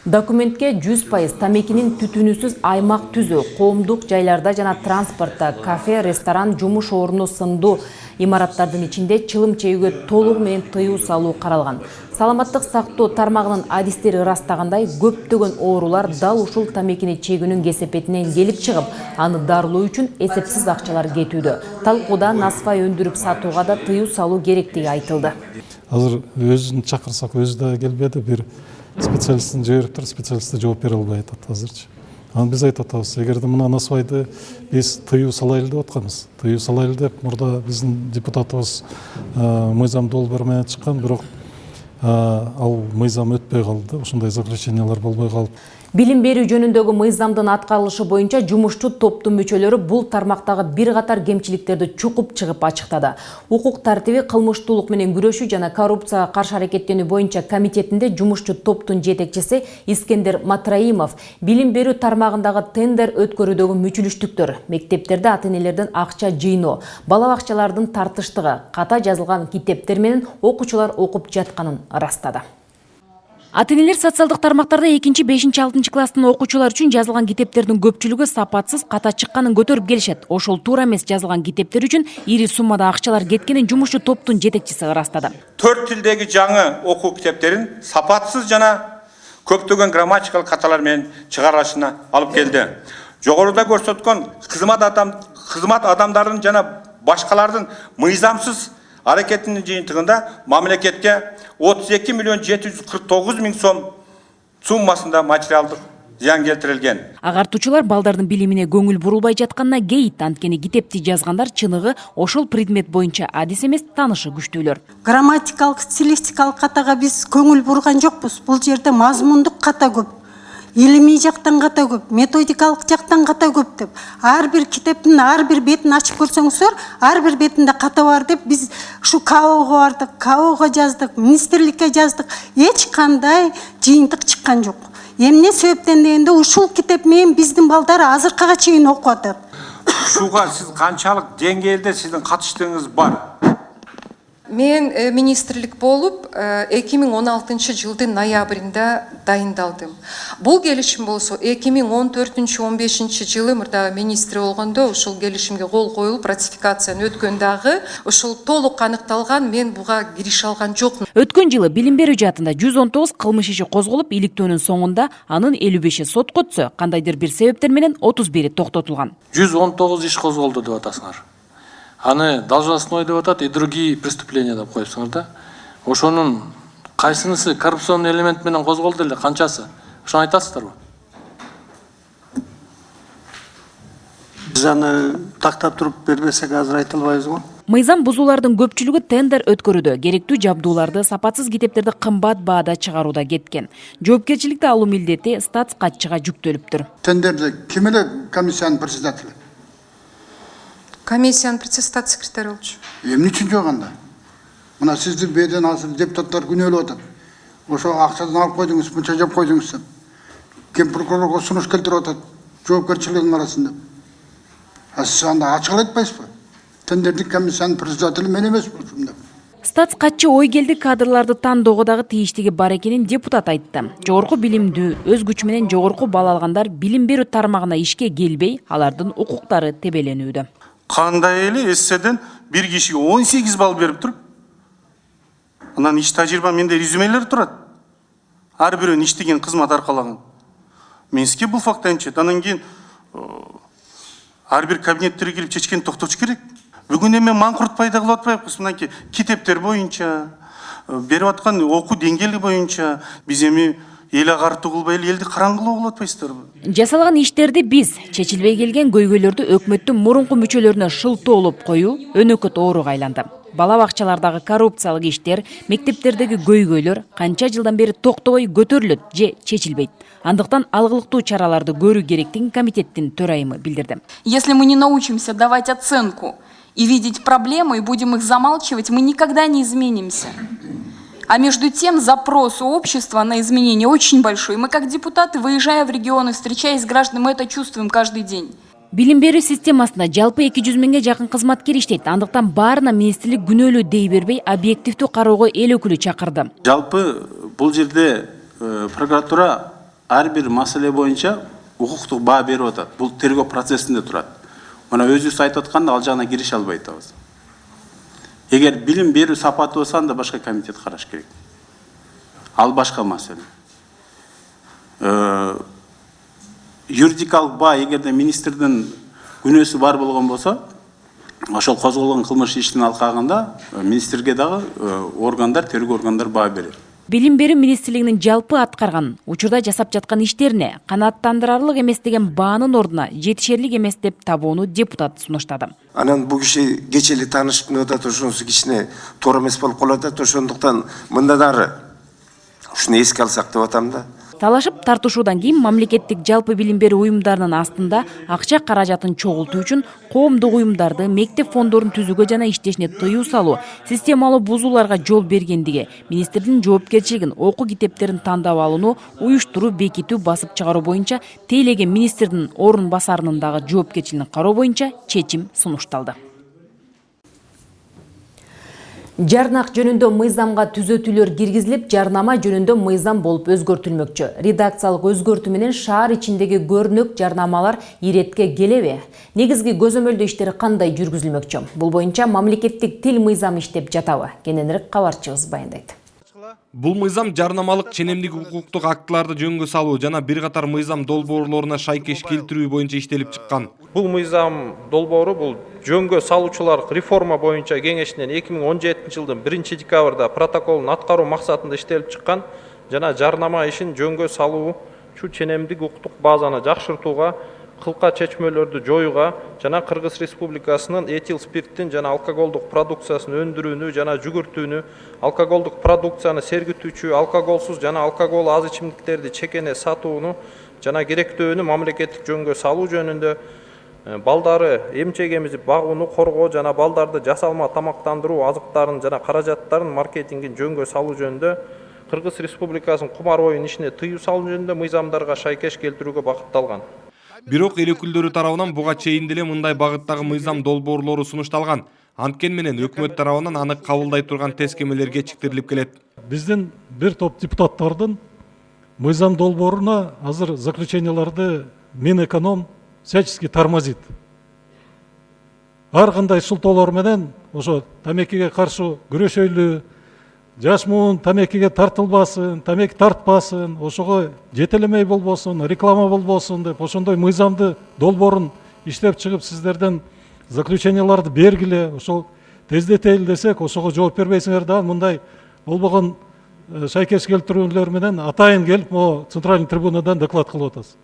Speaker 1: Документке 100% тамекинин түтүнүсүз аймак түзүү, коомдук жайларда жана транспортто, кафе, ресторан, жумуш орну сындуу имараттардын ичинде чылым чегүүгө толугу менен тыюу салуу каралган. Саламаттык сактоо тармагынын адистери ырастагандай, көптөгөн оорулар дал ушул тамекини чегүүнүн кесепетинен келип чыгып, аны дарылоо үчүн эсепсиз акчалар кетүүдө. Талкууда насвай өндүрүп сатууга да тыюу салуу керектиги айтылды.
Speaker 25: Азыр өзүн чакырсак өзү да келбеди, бир специалистин жиберип туруп, специалист жооп бере албай атат азырчы. Анан биз айтып атабыз, эгерде мына насвайды биз тыюу салайлы деп атканбыз. Тыюу салайлы деп мурда биздин депутатыбыз мыйзам долбоор менен чыккан, бирок ал мыйзам өтпөй калды, ушундай заключениялар болбой калып.
Speaker 1: Билим берүү жөнүндөгү мыйзамдын аткарылышы боюнча жумушчу топтун мүчөлөрү бул тармактагы бир катар кемчиликтерди чукуп чыгып ачыктады. Укук тартиби, кылмыштуулук менен күрөшүү жана коррупцияга каршы аракеттенүү боюнча комитетинде жумушчу топтун жетекчиси Искендер Матраимов билим берүү тармагындагы тендер өткөрүүдөгү мүчүлүштүктөр, мектептерде ата-энелерден акча жыйноо, бала бакчалардын тартыштыгы, ката жазылган китептер менен окуучулар окуп жатканын ырастады. Ата-энелер социалдык тармактарда 2-5-6 класстын окуучулар үчүн жазылган китептердин көпчүлүгү сапатсыз, ката чыкканын көтөрүп келишет. Ошол туура эмес жазылган китептер үчүн ири суммада акчалар кеткенин жумушчу топтун жетекчиси ырастады.
Speaker 26: 4 тилдеги жаңы окуу китептерин сапатсыз жана көптөгөн грамматикалык каталар менен чыгарылышына алып келди. Жогоруда көрсөткөн кызмат адамдарынын жана башкалардын мыйзамсыз аракетинин жыйынтыгында мамлекетке 32.749.000 сом суммасында материалдык зыян келтирилген.
Speaker 1: Агартуучулар балдардын билимине көңүл бурулбай жатканына кейит, анткени китепти жазгандар чыныгы ошол предмет боюнча адис эмес, таанышы күчтүүлөр.
Speaker 27: Грамматикалык, стилистикалык катага биз көңүл бурган жокпуз. Бул жерде мазмундук ката көп.
Speaker 7: илимий жактан ката көп, методикалык жактан ката көп деп. Ар бир китептин ар бир бетин ачып көрсөңүздөр, ар бир бетинде ката бар деп биз ушу КАОго бардык, КАОго жаздык, министрликке жаздык. Эч кандай жыйынтык чыккан жок. Эмне себептен дегенде ушул китеп менен биздин балдар азыркыга чейин окуп атат.
Speaker 26: Ушуга сиз канчалык деңгээлде сиздин катыштыгыңыз бар?
Speaker 12: Мен министрлик болуп 2016 жылдын ноябрында дайындалдым. Бул келишим болсо 2014-15 жылы мурдагы министр болгондо ушул келишимге кол коюлуп ратификацияны өткөн дагы ушул толук аныкталган, мен буга киреше алган жокмун.
Speaker 1: Өткөн жылы билим берүү жаатында 119 кылмыш иши козголуп, иликтөөнүн соңунда анын 55-и сотко өтсө, кандайдыр бир себептер менен 31-и токтотулган.
Speaker 14: 119 иш козголду деп атасыңар. Аны должностной деп атат и другие преступления деп коюпсуңар да. Ошонун кайсынысы коррупционный элемент менен козголду эле, канчасы? Ошону айтасыздарбы?
Speaker 6: Биз аны тактап туруп бербесек азыр айта албайбыз го.
Speaker 1: Мыйзам бузуулардын көпчүлүгү тендер өткөрүүдө керектүү жабдууларды, сапатсыз китептерди кымбат баада чыгарууда кеткен. Жоопкерчиликти алуу милдети статс катчыга жүктөлүптүр.
Speaker 15: Тендерде ким эле комиссиянын председатели?
Speaker 12: Комиссиянын председатель секретарь болчу.
Speaker 15: Эмне үчүн жок анда? Мына сизди беден азыр депутаттар күнөөлөп атат. Ошо акчадан алып койдуңуз, мынча жеп койдуңуз деп. Кем прокурорго сунуш келтирип атат, жоопкерчилигин арасында. А сиз анда ачык айтпайсызбы? Тендердик комиссиянын председатели мен эмесмин деп.
Speaker 1: Статс катчы ойгелди кадрларды тандоого дагы тийиштиги бар экенин депутат айтты. Жогорку билимдүү, өз күчү менен жогорку бала алгандар билим берүү тармагына ишке келбей, алардын укуктары тебеленүүдө.
Speaker 16: Кандай эле эсседен бир кишиге 18 балл берип туруп, анан иш тажрыйба менде резюмелер турат. Ар бирөөнүн иштеген кызмат аркалаган. Менске бул факт анчет. Анан кийин ар бир кабинеттерге кирип чечкен токтотуш керек. Бүгүн эми маңкурт пайда кылып атпайбыз. Мынакей китептер боюнча, берип аткан окуу деңгээли боюнча биз эми эл агартуу кылбай эле элди караңгылоо кылып атпайсыздарбы?
Speaker 1: Жасалган иштерди биз чечилбей келген көйгөйлөрдү өкмөттүн мурунку мүчөлөрүнө шылтоолоп коюу өнөкөт ооруга айланды. Бала бакчалардагы коррупциялык иштер, мектептердеги көйгөйлөр канча жылдан бери токтобой көтөрүлөт же чечилбейт. Андыктан алгылыктуу чараларды көрүү керектигин комитеттин төрайымы билдирди.
Speaker 17: Если мы не научимся давать оценку и видеть проблемы, и будем их замалчивать, мы никогда не изменимся. А между тем запрос у общества на изменения очень большой. Мы как депутаты, выезжая в регионы, встречаясь с гражданами, мы это чувствуем каждый день.
Speaker 1: Билим берүү системасында жалпы 200 миңге жакын кызматкер иштейт. Андыктан баарына министрлик күнөөлүү дей бербей, объективдүү кароого эл өкүлү чакырды.
Speaker 27: Жалпы бул жерде прокуратура ар бир маселе боюнча укуктук баа берип атат. Бул тергөө процессинде турат. Мына өзүбүз айтып атканда ал жагына киреше албай атабыз. Эгер билим берүү сапаты болсо анда башка комитет караш керек. Ал башка маселе. Юридикалык баа эгерде министрдин күнөөсү бар болгон болсо, ошол козголгон кылмыш иштин алкагында министрге дагы органдар, тергөө органдар баа берет.
Speaker 1: Билим берүү министрлигинин жалпы аткарган, учурда жасап жаткан иштерине канааттандырарлык эмес деген баанын ордуна жетишерлик эмес деп табууну депутат сунуштады.
Speaker 2: Анан бул киши кечели таанышып атат, ошонусу кичине туура эмес болуп калат атат, ошондуктан мындан ары ушуну эске алсак деп атам да.
Speaker 1: Талашып тартышуудан кийин мамлекеттик жалпы билим берүү уюмдарынын астында акча каражатын чогултуу үчүн коомдук уюмдарды, мектеп фондорун түзүүгө жана иштешине тыюу салуу, системалуу бузууларга жол бергендиги, министрдин жоопкерчилигин окуу китептерин тандап алууну уюштуруу, бекитүү, басып чыгаруу боюнча тейлеген министрдин орун басарынын дагы жоопкерчилигин кароо боюнча чечим сунушталды. Жарнак жөнүндө мыйзамга түзөтүүлөр киргизилип, жарнама жөнүндө мыйзам болуп өзгөртүлмөкчү. Редакциялык өзгөртүү менен шаар ичиндеги көрүнөк жарнамалар иретке келеби? Негизги көзөмөлдөө иштери кандай жүргүзүлмөкчү? Бул боюнча мамлекеттик тил мыйзам иштеп жатабы? Кененирээк кабарчыбыз баяндайт.
Speaker 5: Бул мыйзам жарнамалык ченемдик укуктук актыларды жөнгө салуу жана бир катар мыйзам долбоорлоруна шайкеш келтирүү боюнча иштелип чыккан.
Speaker 22: Бул мыйзам долбоору бул жөнгө салуучулар реформа боюнча кеңешинен 2017 жылдын 1 декабрда протоколун аткаруу максатында иштелип чыккан жана жарнама ишин жөнгө салуучу ченемдик укуктук базаны жакшыртууга, кылка чечмөлөрдү жоюуга жана Кыргыз Республикасынын этил спирттин жана алкоголдук продукциясын өндүрүүнү жана жүгүртүүнү, алкоголдук продукцияны сергитүүчү, алкоголсуз жана алкогол аз ичимдиктерди чекене сатууну жана керектөөнү мамлекеттик жөнгө салуу жөнүндө балдары эмчек эмизип багууну коргоо жана балдарды жасалма тамактандыруу азыктарын жана каражаттарын маркетингин жөнгө салуу жөнүндө Кыргыз Республикасынын кумар оюн ишине тыюу салуу жөнүндө мыйзамдарга шайкеш келтирүүгө багытталган.
Speaker 5: Бирок эл өкүлдөрү тарабынан буга чейин деле мындай багыттагы мыйзам долбоорлору сунушталган. Анткени менен өкмөт тарабынан аны кабылдай турган тескемелер кечиктирилип келет.
Speaker 25: Биздин бир топ депутаттардын мыйзам долбооруна азыр заключенияларды Минэконом всячески тормозит. Ар кандай шылтоолор менен ошо тамекиге каршы күрөшөйлү, жаш муун тамекиге тартылбасын, тамеки тартпасын, ошого жетелемей болбосун, реклама болбосун деп ошондой мыйзамды долбоорун иштеп чыгып сиздерден заключенияларды бергиле, ошол тездетели десек, ошого жооп бербейсиңер да мындай болбогон шайкеш келтирүүлөр менен атайын келип могу центральный трибунадан доклад кылып атасыз.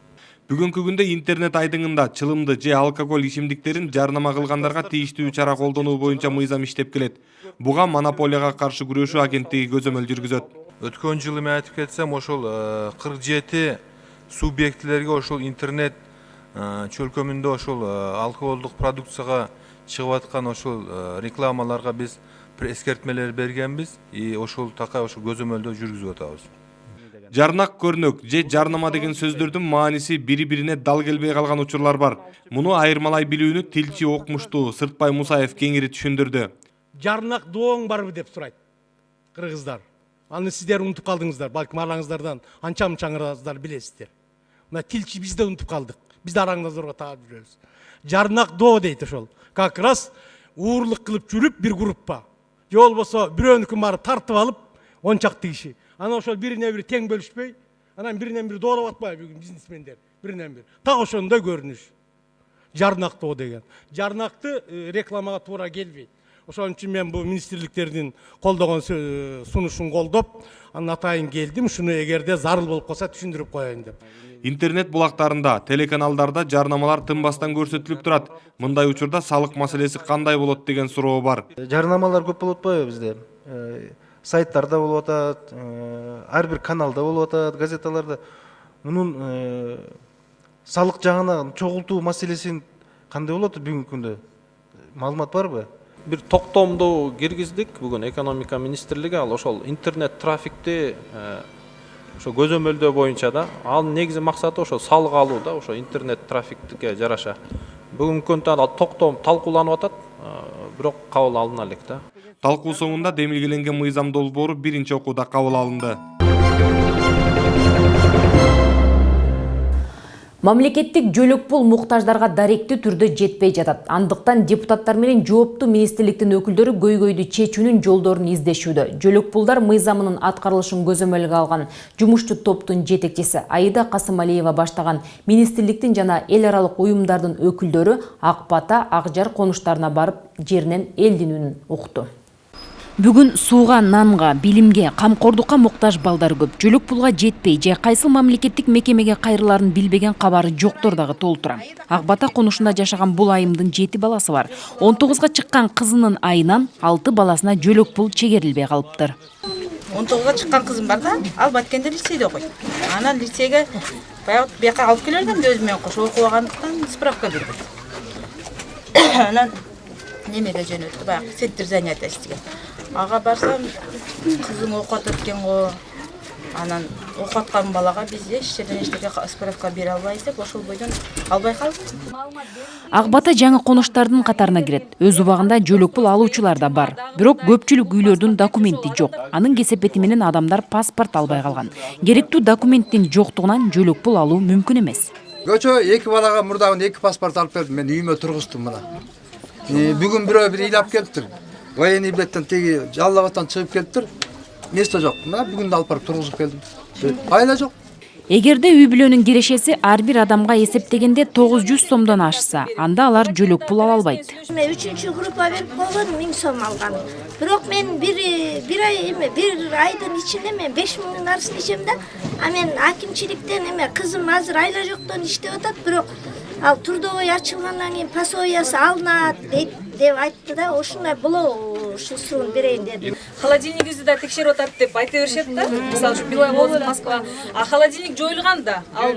Speaker 5: Бүгүнкү күндө интернет айдыңында чылымды же алкоголь ичимдиктерин жарнама кылгандарга тийиштүү чара колдонуу боюнча мыйзам иштеп келет. Буга монополияга каршы күрөшүү агенттиги көзөмөл жүргүзөт.
Speaker 3: Өткөн жылы мен айтып кетсем, ошол 47 субъектилерге ошол интернет чөлкөмүндө ошол алкоголдук продукцияга чыгып аткан ошол рекламаларга биз эскертмелер бергенбиз и ошол такай ошол көзөмөлдө жүргүзүп атабыз.
Speaker 5: Жарнак көрнөк же жарнама деген сөздөрдүн мааниси бири-бирине дал келбей калган учурлар бар. Муну айырмалай билүүнү тилчи окумуштуу Сыртбай Мусаев кеңири түшүндүрдү.
Speaker 4: Жарнак дооң барбы деп сурайт кыргыздар. Аны сиздер унутуп калдыңыздар, балким араңыздардан анча-мынчаңыздар билесиздер. Мына тилчи биз да унутуп калдык. Биз да араңыздарга таап жүрөбүз. Жарнак доо дейт ошол. Как раз уурлук кылып жүрүп бир группа. Же болбосо бирөөнүкүн барып тартып алып, ончакты киши. Ана ошол бирине бири тең бөлүшпөй, анан биринен бири доолоп атпайбы бүгүн бизнесмендер, биринен бири. Так ошондой көрүнүш. Жарнак доо деген. Жарнакты рекламага туура келбейт. Ошон үчүн мен бул министрликтердин колдогон сунушун колдоп, анын атайын келдим. Шуну эгерде зарыл болуп калса түшүндүрүп коеюн деп.
Speaker 5: Интернет булактарында, телеканалдарда жарнамалар тынбастан көрсөтүлүп турат. Мындай учурда салык маселеси кандай болот деген суроо бар.
Speaker 8: Жарнамалар көп болуп атпайбы бизде? Сайттарда болуп атат, ар бир каналда болуп атат, газеталарда. Мунун салык жагына чогултуу маселесин кандай болот бүгүнкү күндө? Маалымат барбы?
Speaker 22: Бир токтомду киргиздик бүгүн экономика министрлиги, ал ошол интернет трафикти ошо көзөмөлдөө боюнча да, ал негизи максаты ошо салык алуу да, ошо интернет трафикке жараша. Бүгүнкү күндө ал токтом талкууланып атат, бирок кабыл алына элек да.
Speaker 5: Талкуу соңунда демилгеленген мыйзам долбоору биринчи окууда кабыл алынды.
Speaker 1: Мамлекеттик жөлөк пул муктаждарга даректүү түрдө жетпей жатат. Андыктан депутаттар менен жооптуу министрликтин өкүлдөрү көйгөйдү чечүүнүн жолдорун издешүүдө. Жөлөк пулдар мыйзамынын аткарылышын көзөмөлгө алган жумушчу топтун жетекчиси Аида Касымалиева баштаган министрликтин жана эл аралык уюмдардын өкүлдөрү Ак Бата, Ак Жар конуштарына барып жеринен элдинүүнүн укту. Бүгүн сууга, нанга, билимге, камкордукка муктаж балдар көп. Жөлөк пулга жетпей же кайсыл мамлекеттик мекемеге кайрыларын билбеген кабары жоктор дагы толтура. Ак Бата конушунда жашаган бул айымдын 7 баласы бар. 19га чыккан кызынын айынан 6 баласына жөлөк пул чегерилбей калыптыр.
Speaker 13: 19га чыккан кызым бар да, ал Баткенде лицейде окуйт. Анан лицейге баягы бияка алып келердим өзүм менен кошо окубагандыктан справка бербейт. Анан немеге жөнөттү, баягы центр занятия иштеген. Ага барсам, кызым окуп атат экен го. Анан окуп аткан балага биз эч жерден эчтеке справка бере албайбыз деп ошол бойдон албай калдык.
Speaker 1: Ак Бата жаңы конуштардын катарына кирет. Өз убагында жөлөк пул алуучулар да бар. Бирок көпчүлүк үйлөрдүн документи жок. Анын кесепети менен адамдар паспорт албай калган. Керектүү документтин жоктугунан жөлөк пул алуу мүмкүн эмес.
Speaker 18: Көчө 2 балага мурдагы 2 паспорт алып бердим. Мен үйүмө тургуздум мына. Бүгүн бирөө бир ыйлап келиптир. Военный билеттен теги жаллабаттан чыгып келиптир. Место жок. Мына бүгүн алып барып тургузуп келдим. Айла жок.
Speaker 1: Эгерде үй бүлөнүн кирешеси ар бир адамга эсептегенде 900 сомдон ашса, анда алар жөлөк пул ала албайт.
Speaker 19: Мен 3-чү группа берип койгон 1000 сом алган. Бирок мен бир айдын ичинде мен 5000 нарсын ичем да. А мен акимчиликтен кызым азыр айла жоктон иштеп атат, бирок ал трудовой ачылгандан кийин пасоясы алынат деп айтты да, ошондой болобу, ушусун берейин дедим.
Speaker 20: Холодильнигибизди да текшерип атат деп айта беришет да. Мисалы үчүн Белая Москва, а холодильник жоюлган да. Ал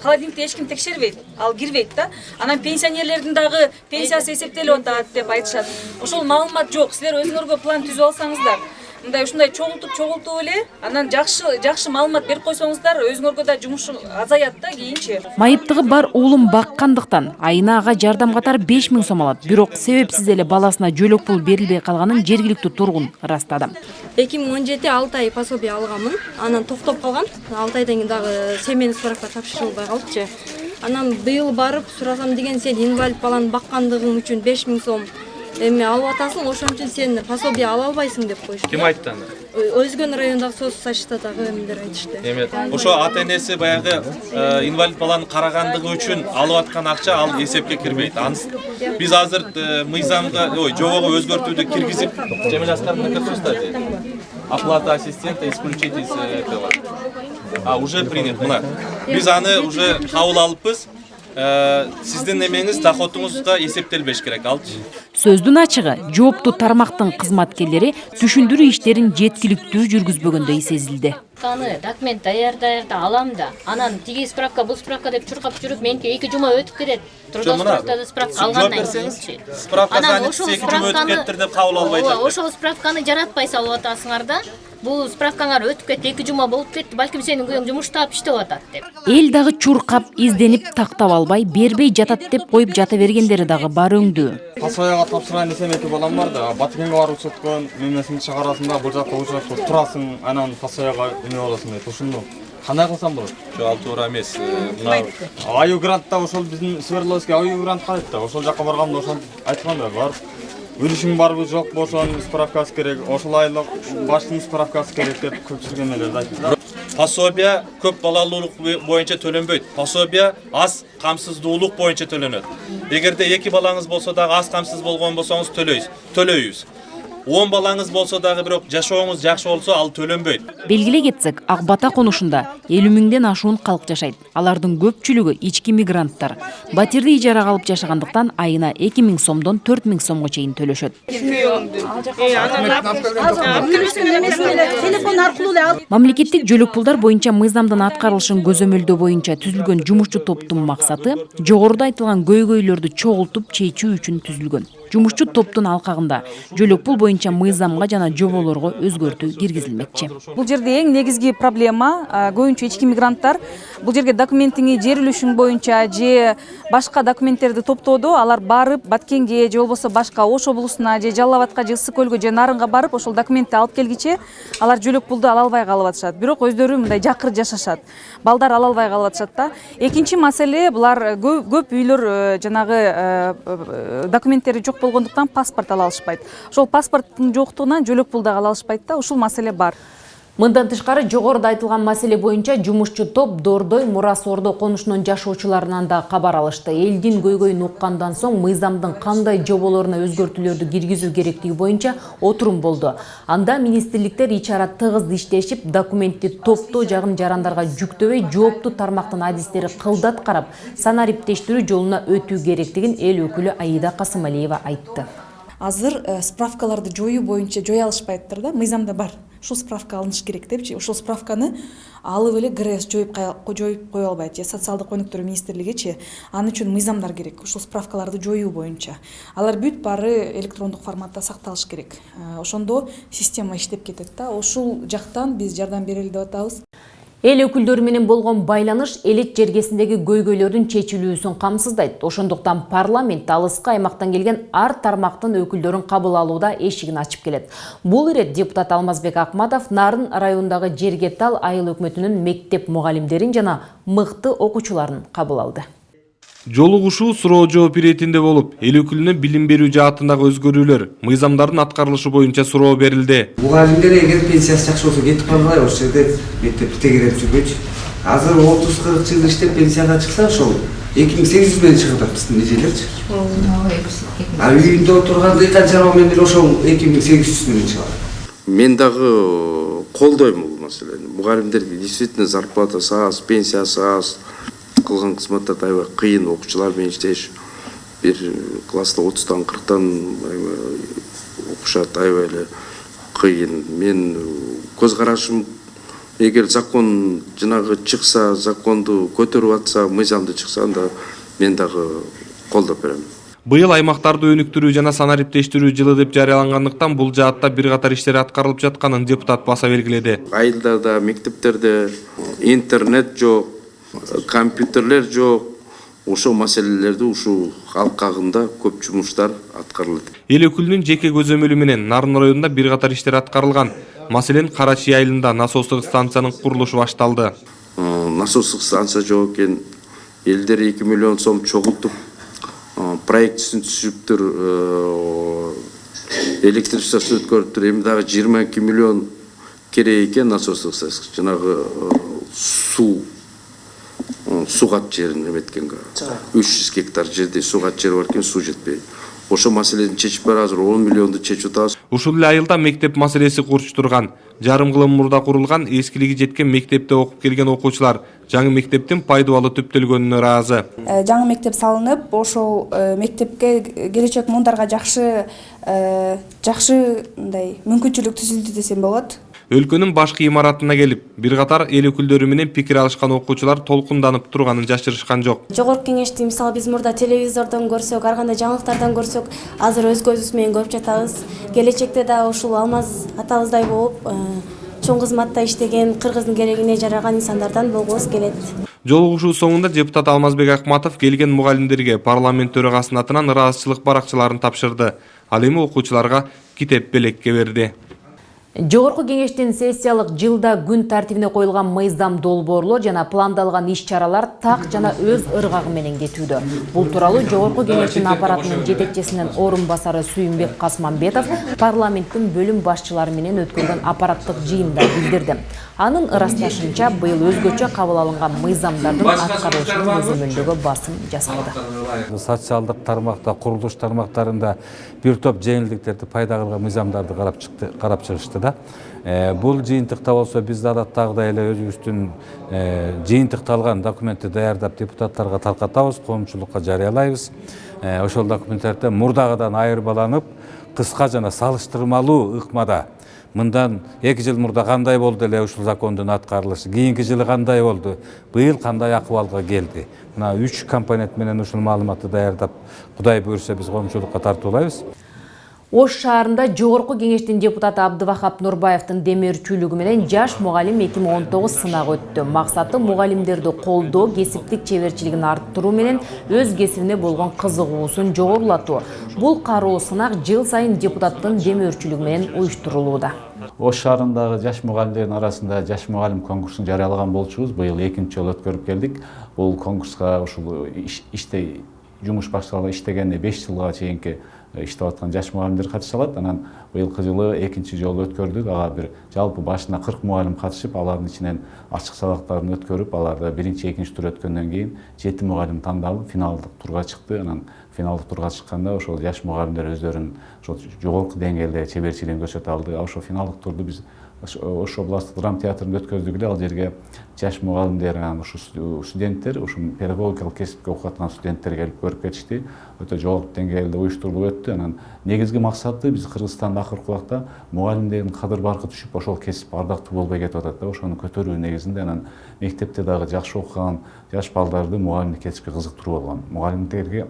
Speaker 9: холодильникти эч ким текшербейт, ал кирбейт да. Анан пенсионерлердин дагы пенсиясы эсептелип атат деп айтышат. Ошол маалымат жок. Силер өзүңөргө план түзүп алсаңыздар, мындай ушундай чогултуп эле, анан жакшы маалымат берип койсоңуздар, өзүңөргө да жумуш азаят да кийинчи.
Speaker 1: Майыптыгы бар уулум баккандыктан айына ага жардам катары 5000 сом алат. Бирок себепсиз эле баласына жөлөк пул берилбей калганын жергиликтүү тургун ырастады.
Speaker 10: 2017 6 ай пособие алганмын. Анан токтоп калган. 6 айдан кийин дагы семейный справка тапшырылбай калыпчы. Анан быйыл барып сурасам деген, сен инвалид баланы баккандыгың үчүн 5000 сом эми алып атасың, ошон үчүн сен пособие ала албайсың деп коюшту.
Speaker 5: Ким айтты аны?
Speaker 10: Өзгөн райондагы соцсачта дагы эмдер айтышты.
Speaker 5: Эми ошо ата-энеси баягы инвалид баланы карагандыгы үчүн алып аткан акча ал эсепке кирбейт. Биз азыр мыйзамга, жобого өзгөртүүдү киргизип, Жемил Аскаровна кырсыздар. Оплата ассистента исключить из этого. Уже принят мына. Биз аны уже кабыл алыппыз. Сиздин эмеңиз доходуңузга эсептелбеш керек, алчы.
Speaker 1: Сөздүн ачыгы, жооптуу тармактын кызматкерлери түшүндүрүү иштерин жеткиликтүү жүргүзбөгөндөй сезилди.
Speaker 11: Документ даярда алам да, анан тиги справка, бул справка деп чуркап жүрүп, меники 2 жума өтүп кетет. Трудовой справкада справка алгандан кийинчи.
Speaker 5: Справка занятосу 2 жума өтүп кеттир деп кабыл албайт.
Speaker 11: Ошол справканы жаратпай салып атасыңар да. Бул справкаңар өтүп кетти, 2 жума болуп кетти, балким сенин күйөөң жумуш таап иштеп атат деп.
Speaker 1: Эл дагы чуркап, изденип, тактап албай, бербей жатат деп коюп жата бергендери дагы бар өңдүү.
Speaker 5: Пособияга тапшырган десем эки балам бар да, Баткенге барып өткөн, мемесин чыгарасың, бул жакка учурап турасың, анан пособияга эме болосуң дейт. Ошону кандай кылсам болот? Жок, ал туура эмес. Мына аю грантта ошол биздин Свердловский аю грантка айтты да, ошол жакка барганда ошол айткан да, бар. Үлүшүң барбы жок ошонун справкасы керек, ошол айлык баштын справкасы керек деп көпчүлүк эмелерди айтты. Пособия көп балалуулук боюнча төлөнбөйт. Пособия аз камсыздуулук боюнча төлөнөт. Эгерде 2 балаңыз болсо дагы аз камсыз болгон болсоңуз төлөйбүз. 10 балаңыз болсо дагы бирок жашооңуз жакшы болсо ал төлөнбөйт.
Speaker 1: Белгилей кетсек, Ак Бата конушунда 50 миңден ашуун калк жашайт. Алардын көпчүлүгү ички мигранттар. Батирди ижарага алып жашагандыктан айына 2000 сомдон 4000 сомго чейин төлөшөт. Мамлекеттик жөлөк пулдар боюнча мыйзамдын аткарылышын көзөмөлдөө боюнча түзүлгөн жумушчу топтун максаты жогоруда айтылган көйгөйлөрдү чогултуп чечүү үчүн түзүлгөн. Жумушчу топтун алкагында жөлөк пул боюнча мыйзамга жана жоболорго өзгөртүү киргизилмекчи.
Speaker 20: Бул жерде эң негизги проблема көбүнчө ички мигранттар. Бул жерге документиңи жер үлүшүң боюнча же башка документтерди топтоодо алар барып Баткенге же болбосо башка Ош облусуна же Жалал Абадка же Ысык көлгө же Нарынга барып ошол документти алып келгиче алар жөлөк пулду ала албай калып атышат. Бирок өздөрү мындай жакыр жашашат. Балдар ала албай калып атышат да. Экинчи маселе, булар көп үйлөр жанагы документтери жок болгондуктан паспорт ала алышпайт. Ошол паспорттун жоктугунан жөлөк пул дагы ала алышпайт да. Ушул маселе бар.
Speaker 1: Мындан тышкары жогоруда айтылган маселе боюнча жумушчу топ Дордой Мурас Ордо конушунун жашоочуларынан да кабар алышты. Элдин көйгөйүн уккандан соң мыйзамдын кандай жоболоруна өзгөртүүлөрдү киргизүү керектиги боюнча отурум болду. Анда министрликтер ичара тыгыз иштешип, документти топтоо жагын жарандарга жүктөбөй, жооптуу тармактын адистери кылдат карап, санариптештирүү жолуна өтүү керектигин эл өкүлү Аида Касымалиева айтты.
Speaker 20: Азыр справкаларды жоюу боюнча жоя алышпайттыр да, мыйзамда бар. Ушул справка алыныш керек депчи. Ошол справканы алып эле ГРС жоюп кое албайт же социалдык өнүктүрүү министрлигичи. Аны үчүн мыйзамдар керек. Ушул справкаларды жоюу боюнча. Алар бүт баары электрондук форматта сакталыш керек. Ошондо система иштеп кетет да. Ошол жактан биз жардам берели деп атабыз.
Speaker 1: Эл өкүлдөрү менен болгон байланыш элет жергесиндеги көйгөйлөрдүн чечилүүсүн камсыздайт. Ошондуктан парламент алыскы аймактан келген ар тармактын өкүлдөрүн кабыл алууда эшигин ачып келет. Бул ирет депутат Алмазбек Акматов Нарын районундагы Жергетал айыл өкмөтүнүн мектеп мугалимдерин жана мыкты окуучуларын кабыл алды.
Speaker 5: Жолугушуу суроо жооп иретинде болуп, эл өкүлүнө билим берүү жаатындагы өзгөрүүлөр, мыйзамдардын аткарылышы боюнча суроо берилди.
Speaker 21: Мугалимдер эгер пенсиясы жакшы болсо кетип калбай, ошол жерде мектепти тегереп жүрбөйчү. Азыр 30-40 жыл иштеп пенсияга чыкса, ошол 2800 менен чыгып атат биздин эжелерчи. Үйүндө отурганда канчалык менен ошол 2800 менен чыгат.
Speaker 23: Мен дагы колдойм бул маселени. Мугалимдерге действительно зарплатасы аз, пенсиясы аз. Кылган кызматтар аябай кыйын, окуучулар менен иштеш. Бир класста 30-тан 40-тан окушат, аябай эле кыйын. Мен көз карашым эгер закон жанагы чыкса, законду көтөрүп атса, мыйзамды чыкса, анда мен дагы колдоп берем.
Speaker 5: Быйыл аймактарды өнүктүрүү жана санариптештирүү жылы деп жарыялангандыктан бул жаатта бир катар иштер аткарылып жатканын депутат баса белгиледи.
Speaker 23: Айылдарда, мектептерде интернет жок, компьютерлер жок. Ошол маселелерди ушул халк агында көп жумуштар аткарылат.
Speaker 5: Эл өкүлүнүн жеке көзөмөлү менен Нарын районунда бир катар иштер аткарылган. Маселен, Карачи айылында насостук станциянын курулушу башталды.
Speaker 23: Насостук станция жок экен. Элдер 2 миллион сом чогултуп проектисин түзүптүр, электричествосын өткөрүптүр. Эми дагы 22 миллион керек экен насостук станция. Жанагы суу кат жерин эметкенге. 300 гектар жерде суу кат жер бар экен, суу жетпей. Ошо маселени чечип бар, азыр 10 миллионду чечип атабыз.
Speaker 5: Ушул эле айылда мектеп маселеси курчтурган. Жарым кылым мурда курулган, эскилиги жеткен мектепте окуп келген окуучулар жаңы мектептин пайдубалы түптөлгөнүнө ыраазы.
Speaker 6: Жаңы мектеп салынып, ошол мектепке келечек муундарга жакшы мындай мүмкүнчүлүк түзүлдү десем болот.
Speaker 5: Өлкөнүн башкы имаратына келип, бир катар эл өкүлдөрү менен пикир алышкан окуучулар толкунданып турганын жашырышкан жок.
Speaker 7: Жогорку кеңешти мисалы биз мурда телевизордон көрсөк, ар кандай жаңылыктардан көрсөк, азыр өз көзүбүз менен көрүп жатабыз. Келечекте да ушул Алмаз атабыздай болуп, чоң кызматта иштеген, кыргыздын керегине жараган инсандардан болгубуз келет.
Speaker 5: Жолугушуу соңунда депутат Алмазбек Акматов келген мугалимдерге парламент төрагасынын атынан ыраазычылык баракчаларын тапшырды. Ал эми окуучуларга китеп белекке берди.
Speaker 1: Жогорку кеңештин сессиялык жылда күн тартибине коюлган мыйзам долбоорлор жана пландалган иш-чаралар так жана өз ыргагы менен кетүүдө. Бул тууралуу Жогорку кеңештин аппаратынын жетекчисинин орун басары Сүйүнбек Касманбетов парламенттин бөлүм башчылары менен өткөргөн аппараттык жыйында билдирди. Анын ырасташынча, быйыл өзгөчө кабыл алынган мыйзамдардын аткарылышынын көзөмөлдөгү басым жасалды.
Speaker 12: Социалдык тармакта, курулуш тармактарында бир топ жеңилдиктерди пайда кылган мыйзамдарды карап чыгышты да. Бул жыйынтыкта болсо биз адаттагыдай эле өзүбүздүн жыйынтыкталган документти даярдап депутаттарга таркатабыз, коомчулукка жарыялайбыз. Ошол документтерде мурдагыдан айырбаланып, кыска жана салыштырмалуу ыкмада мындан 2 жыл мурда кандай болду эле ушул закондун аткарылышы, кийинки жылы кандай болду, быйыл кандай акыбалга келди. Мына 3 компонент менен ушул маалыматты даярдап, Кудай буйрса биз коомчулукка тартуулайбыз.
Speaker 1: Ош шаарында Жогорку кеңештин депутаты Абдывахап Нурбаевдин демөөрчүлүгү менен жаш мугалим 2019 сынак өттү. Максаты мугалимдерди колдоо, кесиптик чеберчилигин арттыруу менен өз кесибине болгон кызыгуусун жогорулатуу. Бул кароо сынак жыл сайын депутаттын демөөрчүлүгү менен уюштурулууда.
Speaker 12: Ош шаарындагы жаш мугалимдердин арасында жаш мугалим конкурсун жарыялаган болчубуз. Быйыл 2-нчи жолу өткөрүп келдик. Бул конкурска ушул иште жумуш башталган иштегенде 5 жылга чейинки иштеп аткан жаш мугалимдер катыша алат. Анан быйылкы жылы 2-нчи жолу өткөрдүк. Ага бир жалпы башына 40 мугалим катышып, алардын ичинен ачык сабактарын өткөрүп, аларды 1-2 тур өткөндөн кийин 7 мугалим тандалып, финалдык турга чыкты. Анан финалдык турга чыкканда ошол жаш мугалимдер өздөрүнүн ошол жогорку деңгээлде чеберчилигин көрсөтө алды. Ошол финалдык турду биз Ош областтык драма театрында өткөздүк эле. Ал жерге жаш мугалимдер, ушу студенттер, ушу педагогикалык кесипке окуп аткан студенттер келип көрүп кетишти. Өтө жогорку деңгээлде уюштурулуп өттү. Анан негизги максаты биз Кыргызстанда акыркы убакта мугалимдердин кадыр баркы түшүп, ошол кесип ардактуу болбой кетип атат да. Ошону көтөрүү негизинде анан мектепте дагы жакшы окуган жаш балдарды мугалимдик кесипке кызыктыруу болгон. Мугалимдерге,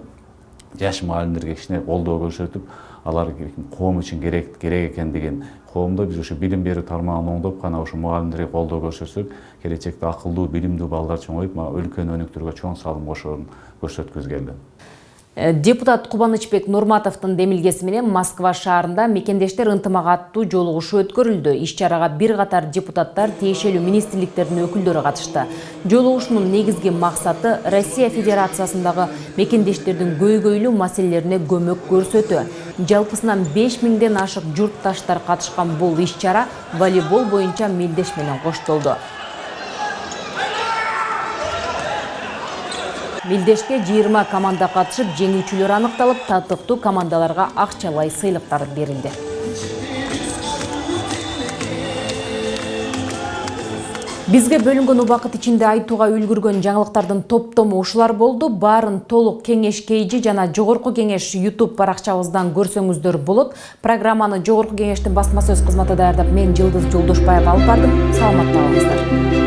Speaker 12: жаш мугалимдерге кичине колдоо көрсөтүп, алар коом үчүн керек экендигин, коомдо биз ушу билим берүү тармагын оңдоп гана ушу мугалимдерге колдоо көрсөтсөк, келечекте акылдуу, билимдүү балдар чоңоюп, өлкөнү өнүктүрүүгө чоң салым кошоорун көрсөткүбүз келди.
Speaker 1: Депутат Кубанычбек Нурматовдун демилгеси менен Москва шаарында мекендештер ынтымак аттуу жолугушуу өткөрүлдү. Иш-чарага бир катар депутаттар, тиешелүү министрликтердин өкүлдөрү катышты. Жолугушуунун негизги максаты Россия Федерациясындагы мекендештердин көйгөйлүү маселелерине көмөк көрсөтүү. Жалпысынан 5000ден ашык журтташтар катышкан бул иш-чара волейбол боюнча мелдеш менен коштолду. Мелдешке 20 команда катышып, жеңүүчүлөр аныкталып, татыктуу командаларга акчалай сыйлыктар берилди. Бизге бөлүнгөн убакыт ичинде айтууга үлгүргөн жаңылыктардын топтому ушулар болду. Баарын толук кеңеш KG жана Жогорку кеңеш YouTube баракчабыздан көрсөңүздөр болот. Программаны Жогорку кеңештин басма сөз кызматы даярдап, мен Жылдыз Жолдошбаева алып бардым. Саламатта болуңуздар.